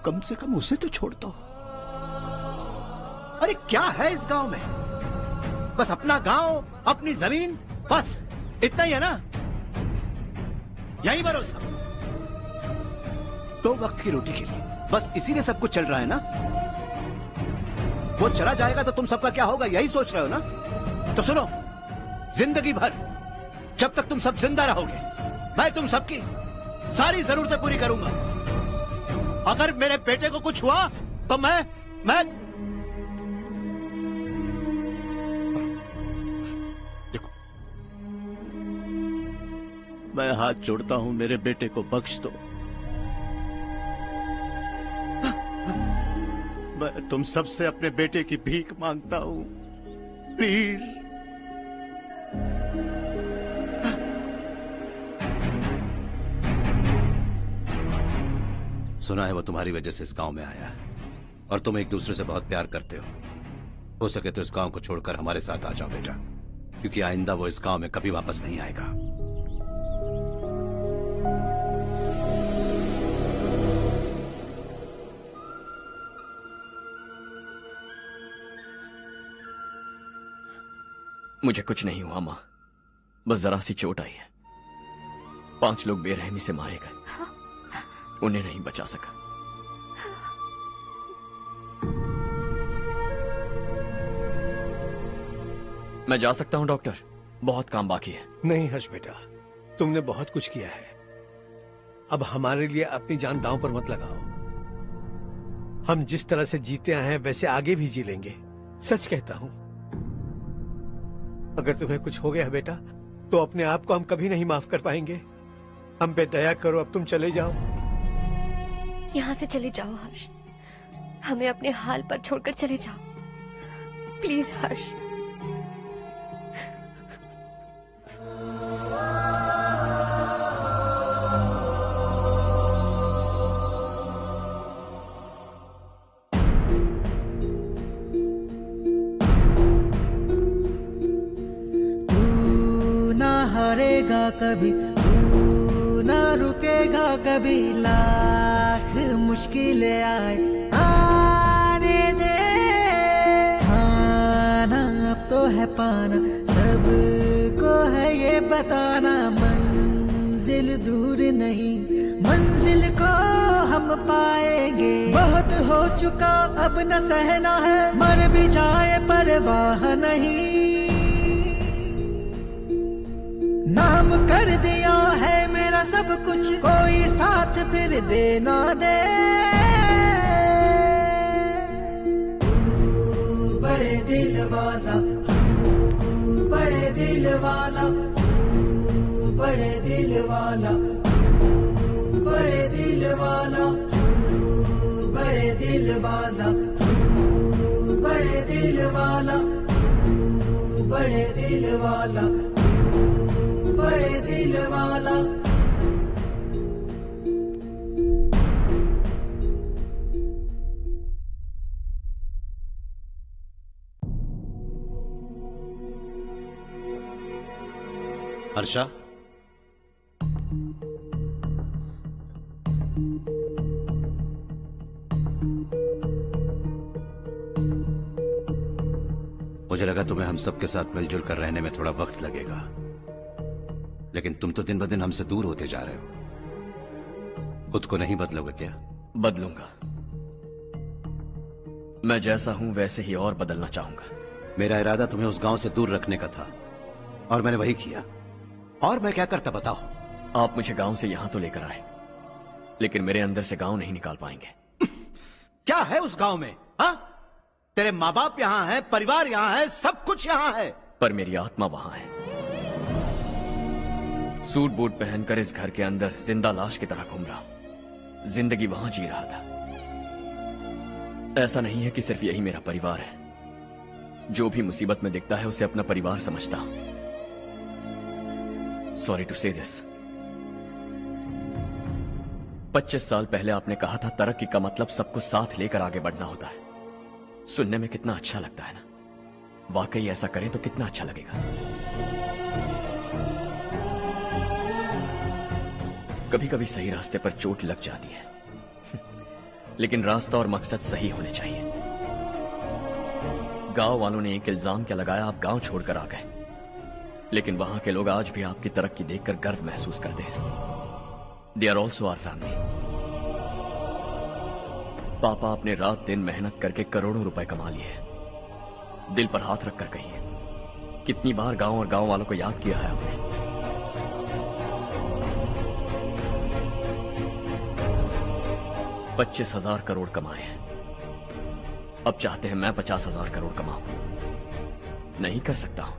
कम से कम उसे तो छोड़ दो। अरे क्या है इस गांव में? बस अपना गांव, अपनी जमीन, बस इतना ही है ना? यही भरोसा, 2 वक्त की रोटी के लिए, बस इसीलिए सब कुछ चल रहा है ना? वो चला जाएगा तो तुम सबका क्या होगा, यही सोच रहे हो ना? तो सुनो, जिंदगी भर जब तक तुम सब जिंदा रहोगे, मैं तुम सबकी सारी जरूरतें पूरी करूंगा। अगर मेरे बेटे को कुछ हुआ तो मैं देखो, मैं हाथ जोड़ता हूं, मेरे बेटे को बख्श दो। मैं तुम सबसे अपने बेटे की भीख मांगता हूं, प्लीज। सुना है वो तुम्हारी वजह से इस गांव में आया है और तुम एक दूसरे से बहुत प्यार करते हो सके तो इस गांव को छोड़कर हमारे साथ आ जाओ बेटा, क्योंकि आइंदा वो इस गांव में कभी वापस नहीं आएगा। मुझे कुछ नहीं हुआ माँ, बस जरा सी चोट आई है। 5 लोग बेरहमी से मारे गए, उन्हें नहीं बचा सका। मैं जा सकता हूं डॉक्टर, बहुत काम बाकी है। नहीं हर्ष बेटा, तुमने बहुत कुछ किया है, अब हमारे लिए अपनी जान दांव पर मत लगाओ। हम जिस तरह से जीते आए हैं वैसे आगे भी जी लेंगे, सच कहता हूं। अगर तुम्हें कुछ हो गया बेटा तो अपने आप को हम कभी नहीं माफ कर पाएंगे। हम पे दया करो, अब तुम चले जाओ। यहाँ से चले जाओ हर्ष, हमें अपने हाल पर छोड़कर चले जाओ, प्लीज हर्ष। कभी तू ना रुकेगा कभी, लाख मुश्किलें आए आने दे। खाना अब तो है पाना, सबको है ये बताना, मंजिल दूर नहीं, मंजिल को हम पाएंगे। बहुत हो चुका अब न सहना है, मर भी जाए परवाह नहीं। नाम कर दिया है मेरा सब कुछ, कोई साथ फिर दे ना दे। तू बड़े दिल वाला, तू बड़े दिल वाला, तू बड़े दिल वाला, तू बड़े दिल वाला, तू बड़े दिल वाला, तू बड़े दिल वाला, तू बड़े दिल वाला, बड़े दिल वाला। हर्षा, मुझे लगा तुम्हें हम सबके साथ मिलजुल कर रहने में थोड़ा वक्त लगेगा, लेकिन तुम तो दिन ब दिन हमसे दूर होते जा रहे हो। खुद को नहीं बदलोगे क्या? बदलूंगा। मैं जैसा हूं वैसे ही और बदलना चाहूंगा। मेरा इरादा तुम्हें उस गांव से दूर रखने का था और मैंने वही किया। और मैं क्या करता बताओ? आप मुझे गांव से यहां तो लेकर आए, लेकिन मेरे अंदर से गांव नहीं निकाल पाएंगे। क्या है उस गांव में? हाँ, तेरे माँ बाप यहां है, परिवार यहां है, सब कुछ यहां है, पर मेरी आत्मा वहां है। सूट बूट पहनकर इस घर के अंदर जिंदा लाश की तरह घूम रहा हूं। जिंदगी वहां जी रहा था। ऐसा नहीं है कि सिर्फ यही मेरा परिवार है। जो भी मुसीबत में दिखता है उसे अपना परिवार समझता हूं। सॉरी टू से दिस। 25 साल पहले आपने कहा था तरक्की का मतलब सबको साथ लेकर आगे बढ़ना होता है। सुनने में कितना अच्छा लगता है ना? वाकई ऐसा करें तो कितना अच्छा लगेगा। कभी कभी सही रास्ते पर चोट लग जाती है, लेकिन रास्ता और मकसद सही होने चाहिए। गांव वालों ने एक इल्जाम क्या लगाया, आप गांव छोड़कर आ गए, लेकिन वहां के लोग आज भी आपकी तरक्की देखकर गर्व महसूस करते हैं। They are also our family. पापा आपने रात दिन मेहनत करके करोड़ों रुपए कमा लिए हैं। दिल पर हाथ रखकर कहिए, कितनी बार गांव और गांव वालों को याद किया है आपने? 25,000 करोड़ कमाए हैं। अब चाहते हैं मैं 50,000 करोड़ कमाऊं। नहीं कर सकता हूं।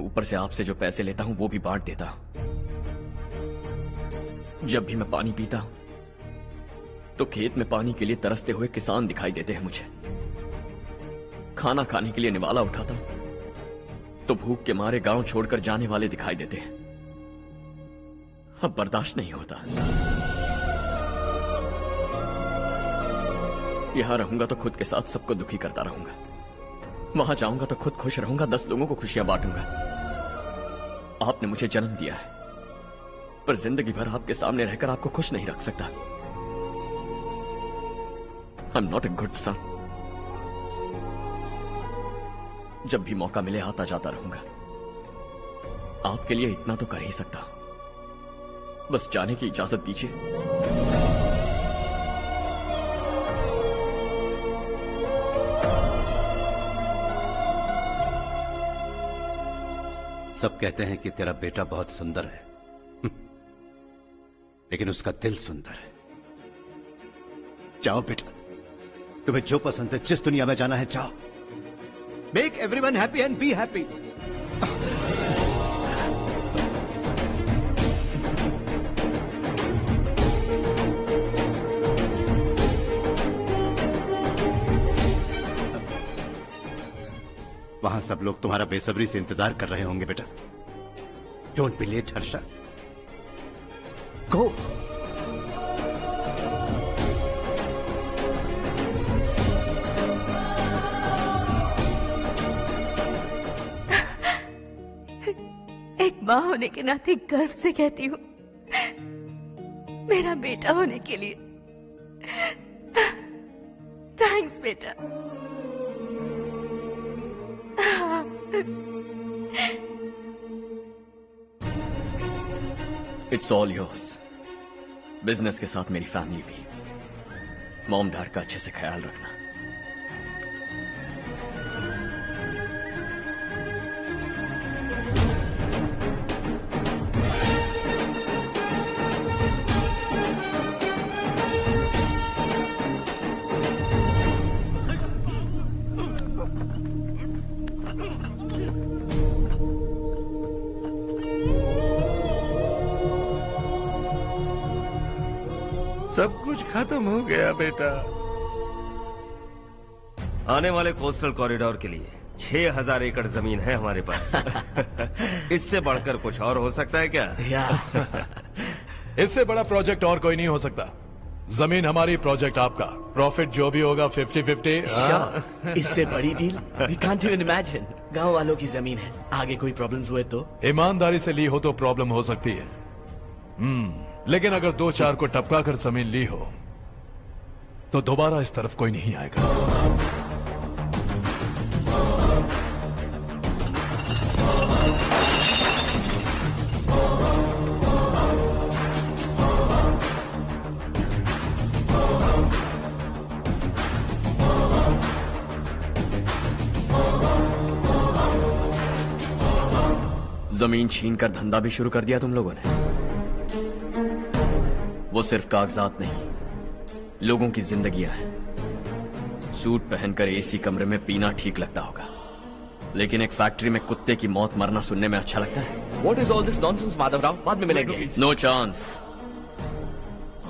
ऊपर से आपसे जो पैसे लेता हूं वो भी बांट देता हूं। जब भी मैं पानी पीता हूं तो खेत में पानी के लिए तरसते हुए किसान दिखाई देते हैं मुझे। खाना खाने के लिए निवाला उठाता हूं तो भूख के मारे गांव छोड़कर जाने वाले दिखाई देते हैं। अब बर्दाश्त नहीं होता। यहां रहूंगा तो खुद के साथ सबको दुखी करता रहूंगा। वहां जाऊंगा तो खुद खुश रहूंगा, 10 लोगों को खुशियां बांटूंगा। आपने मुझे जन्म दिया है, पर जिंदगी भर आपके सामने रहकर आपको खुश नहीं रख सकता। I am not a good son. जब भी मौका मिले आता जाता रहूंगा। आपके लिए इतना तो कर ही सकता हूं। बस जाने की इजाजत दीजिए। सब कहते हैं कि तेरा बेटा बहुत सुंदर है, लेकिन उसका दिल सुंदर है। जाओ बेटा, तुम्हें जो पसंद है, जिस दुनिया में जाना है जाओ। Make everyone happy and be happy. वहां सब लोग तुम्हारा बेसब्री से इंतजार कर रहे होंगे बेटा। डोंट बी लेट हर्षा, गो। एक माँ होने के नाते गर्व से कहती हूँ, मेरा बेटा होने के लिए थैंक्स बेटा। It's all yours. बिजनेस के साथ मेरी फैमिली भी। मॉम डैड का अच्छे से ख्याल रखना। सब कुछ खत्म हो गया बेटा। आने वाले कोस्टल कॉरिडोर के लिए 6000 एकड़ जमीन है हमारे पास। इससे बढ़कर कुछ और हो सकता है क्या? इससे बड़ा प्रोजेक्ट और कोई नहीं हो सकता। जमीन हमारी, प्रोजेक्ट आपका। प्रॉफिट जो भी होगा 50-50। Sure, इससे बड़ी deal we can't even imagine। गांव वालों की जमीन है, आगे कोई प्रॉब्लम्स हुए तो? ईमानदारी से ली हो तो प्रॉब्लम हो सकती है, लेकिन अगर 2-4 को टपका कर जमीन ली हो तो दोबारा इस तरफ कोई नहीं आएगा। जमीन छीन कर धंधा भी शुरू कर दिया तुम लोगों ने। वो सिर्फ कागजात नहीं, लोगों की जिंदगियां हैं। सूट पहनकर एसी कमरे में पीना ठीक लगता होगा, लेकिन एक फैक्ट्री में कुत्ते की मौत मरना सुनने में अच्छा लगता है। What is all this nonsense, Madhavrao? बाद में मिलेंगे। No chance.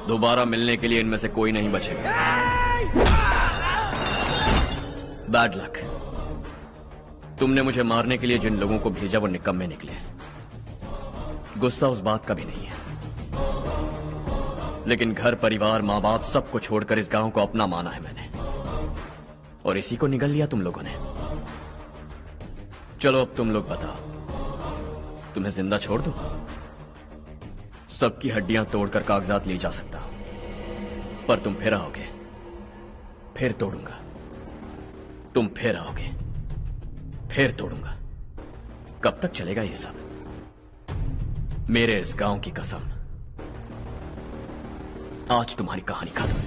दोबारा मिलने के लिए इनमें से कोई नहीं बचेगा। Bad luck. तुमने मुझे मारने के लिए जिन लोगों को भेजा वो निकम्मे निकले। गुस्सा उस बात का भी नहीं है, लेकिन घर परिवार माँ बाप सबको छोड़कर इस गांव को अपना माना है मैंने, और इसी को निगल लिया तुम लोगों ने। चलो अब तुम लोग बताओ, तुम्हें जिंदा छोड़ दूं? सबकी हड्डियां तोड़कर कागजात ले जा सकता हूं, पर तुम फिर आओगे, फिर तोड़ूंगा। तुम फिर आओगे, फिर तोड़ूंगा। कब तक चलेगा ये सब? मेरे इस गांव की कसम, आज तुम्हारी कहानी खत्म।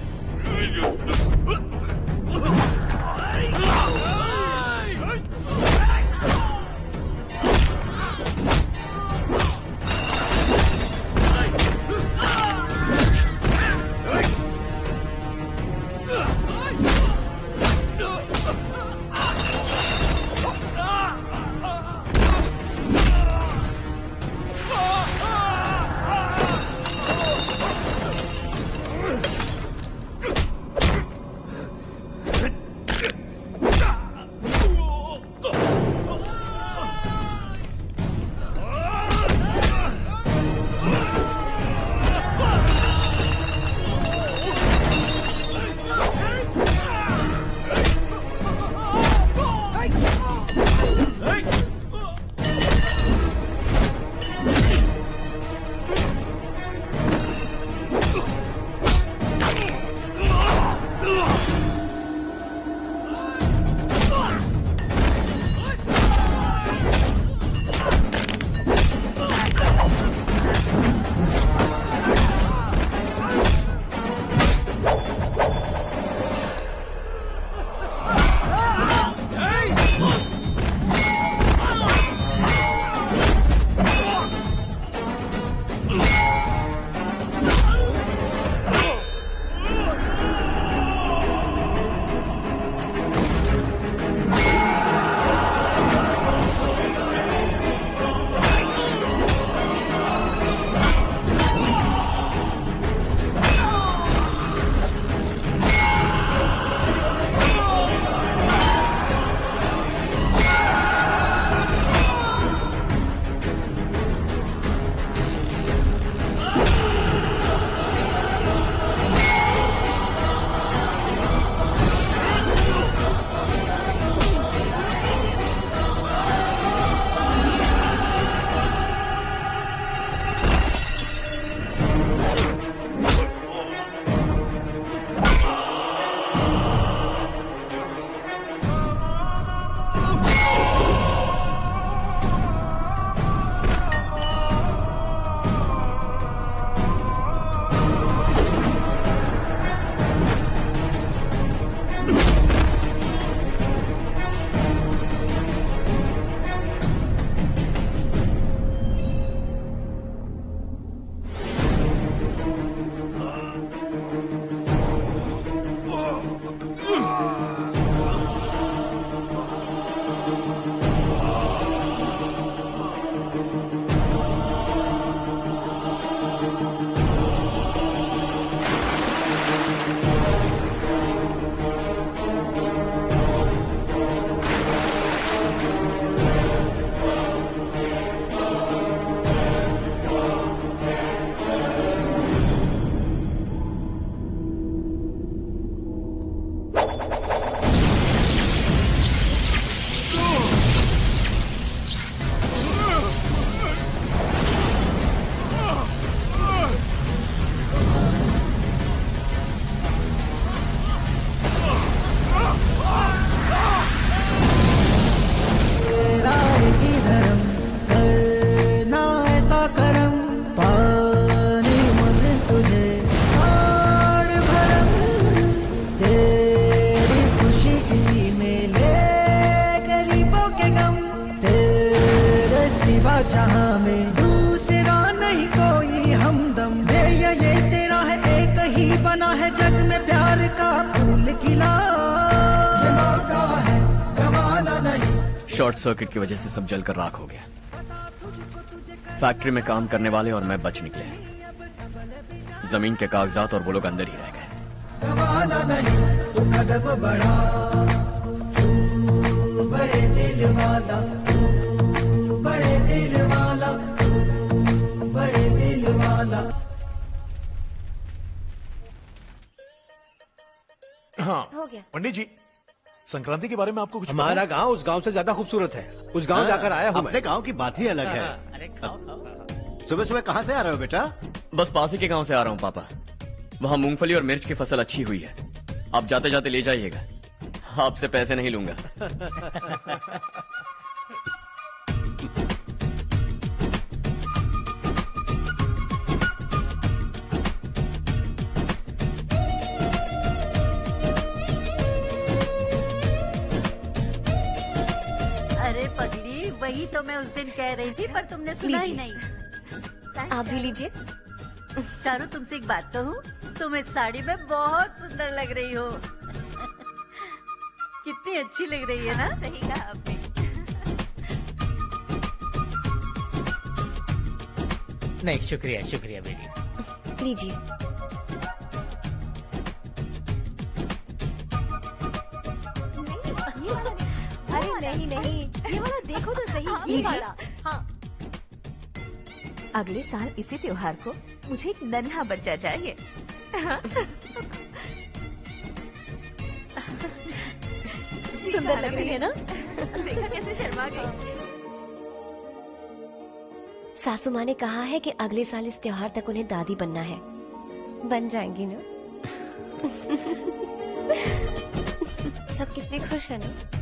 जहां में, दूसरा नहीं कोई हमदम। ये तेरा है, एक ही बना है जग में प्यार का फूल खिला। ये मौका है, गवाना नहीं। शॉर्ट सर्किट की वजह से सब जलकर राख हो गया। फैक्ट्री में काम करने वाले और मैं बच निकले। जमीन के कागजात और वो लोग अंदर ही रह गए। गवाना नहीं, तू कदम बढ़ा, तू बड़े दिल वाला, तू बड़े दिल वाला, तू बड़े दिल वाला। हाँ हो गया। पंडित जी, संक्रांति के बारे में आपको कुछ हमारा गांव उस गांव से ज्यादा खूबसूरत है। उस गांव जाकर आया हूँ अपने गांव की बात ही अलग है। सुबह सुबह कहाँ से आ रहे हो बेटा? बस पास ही के गांव से आ रहा हूँ पापा। वहाँ मूंगफली और मिर्च की फसल अच्छी हुई है। आप जाते जाते ले जाइएगा। आपसे पैसे नहीं लूंगा। अरे पगली, वही तो मैं उस दिन कह रही थी पर तुमने सुना ही नहीं। आप भी लीजिए। चारू, तुमसे एक बात कहूँ, तुम इस साड़ी में बहुत सुंदर लग रही हो। कितनी अच्छी लग रही है ना? सही कहा आपने। नहीं, शुक्रिया शुक्रिया बेटी। लीजिए। अरे नहीं नहीं, ये वाला देखो तो सही। ये लीजिए। वाला। हाँ। अगले साल इसी त्योहार को मुझे एक नन्हा बच्चा चाहिए। सुंदर लग रही है ना? देखा कैसे शर्मा गई। सासू माँ ने कहा है कि अगले साल इस त्योहार तक उन्हें दादी बनना है। बन जाएंगी ना? सब कितने खुश है ना?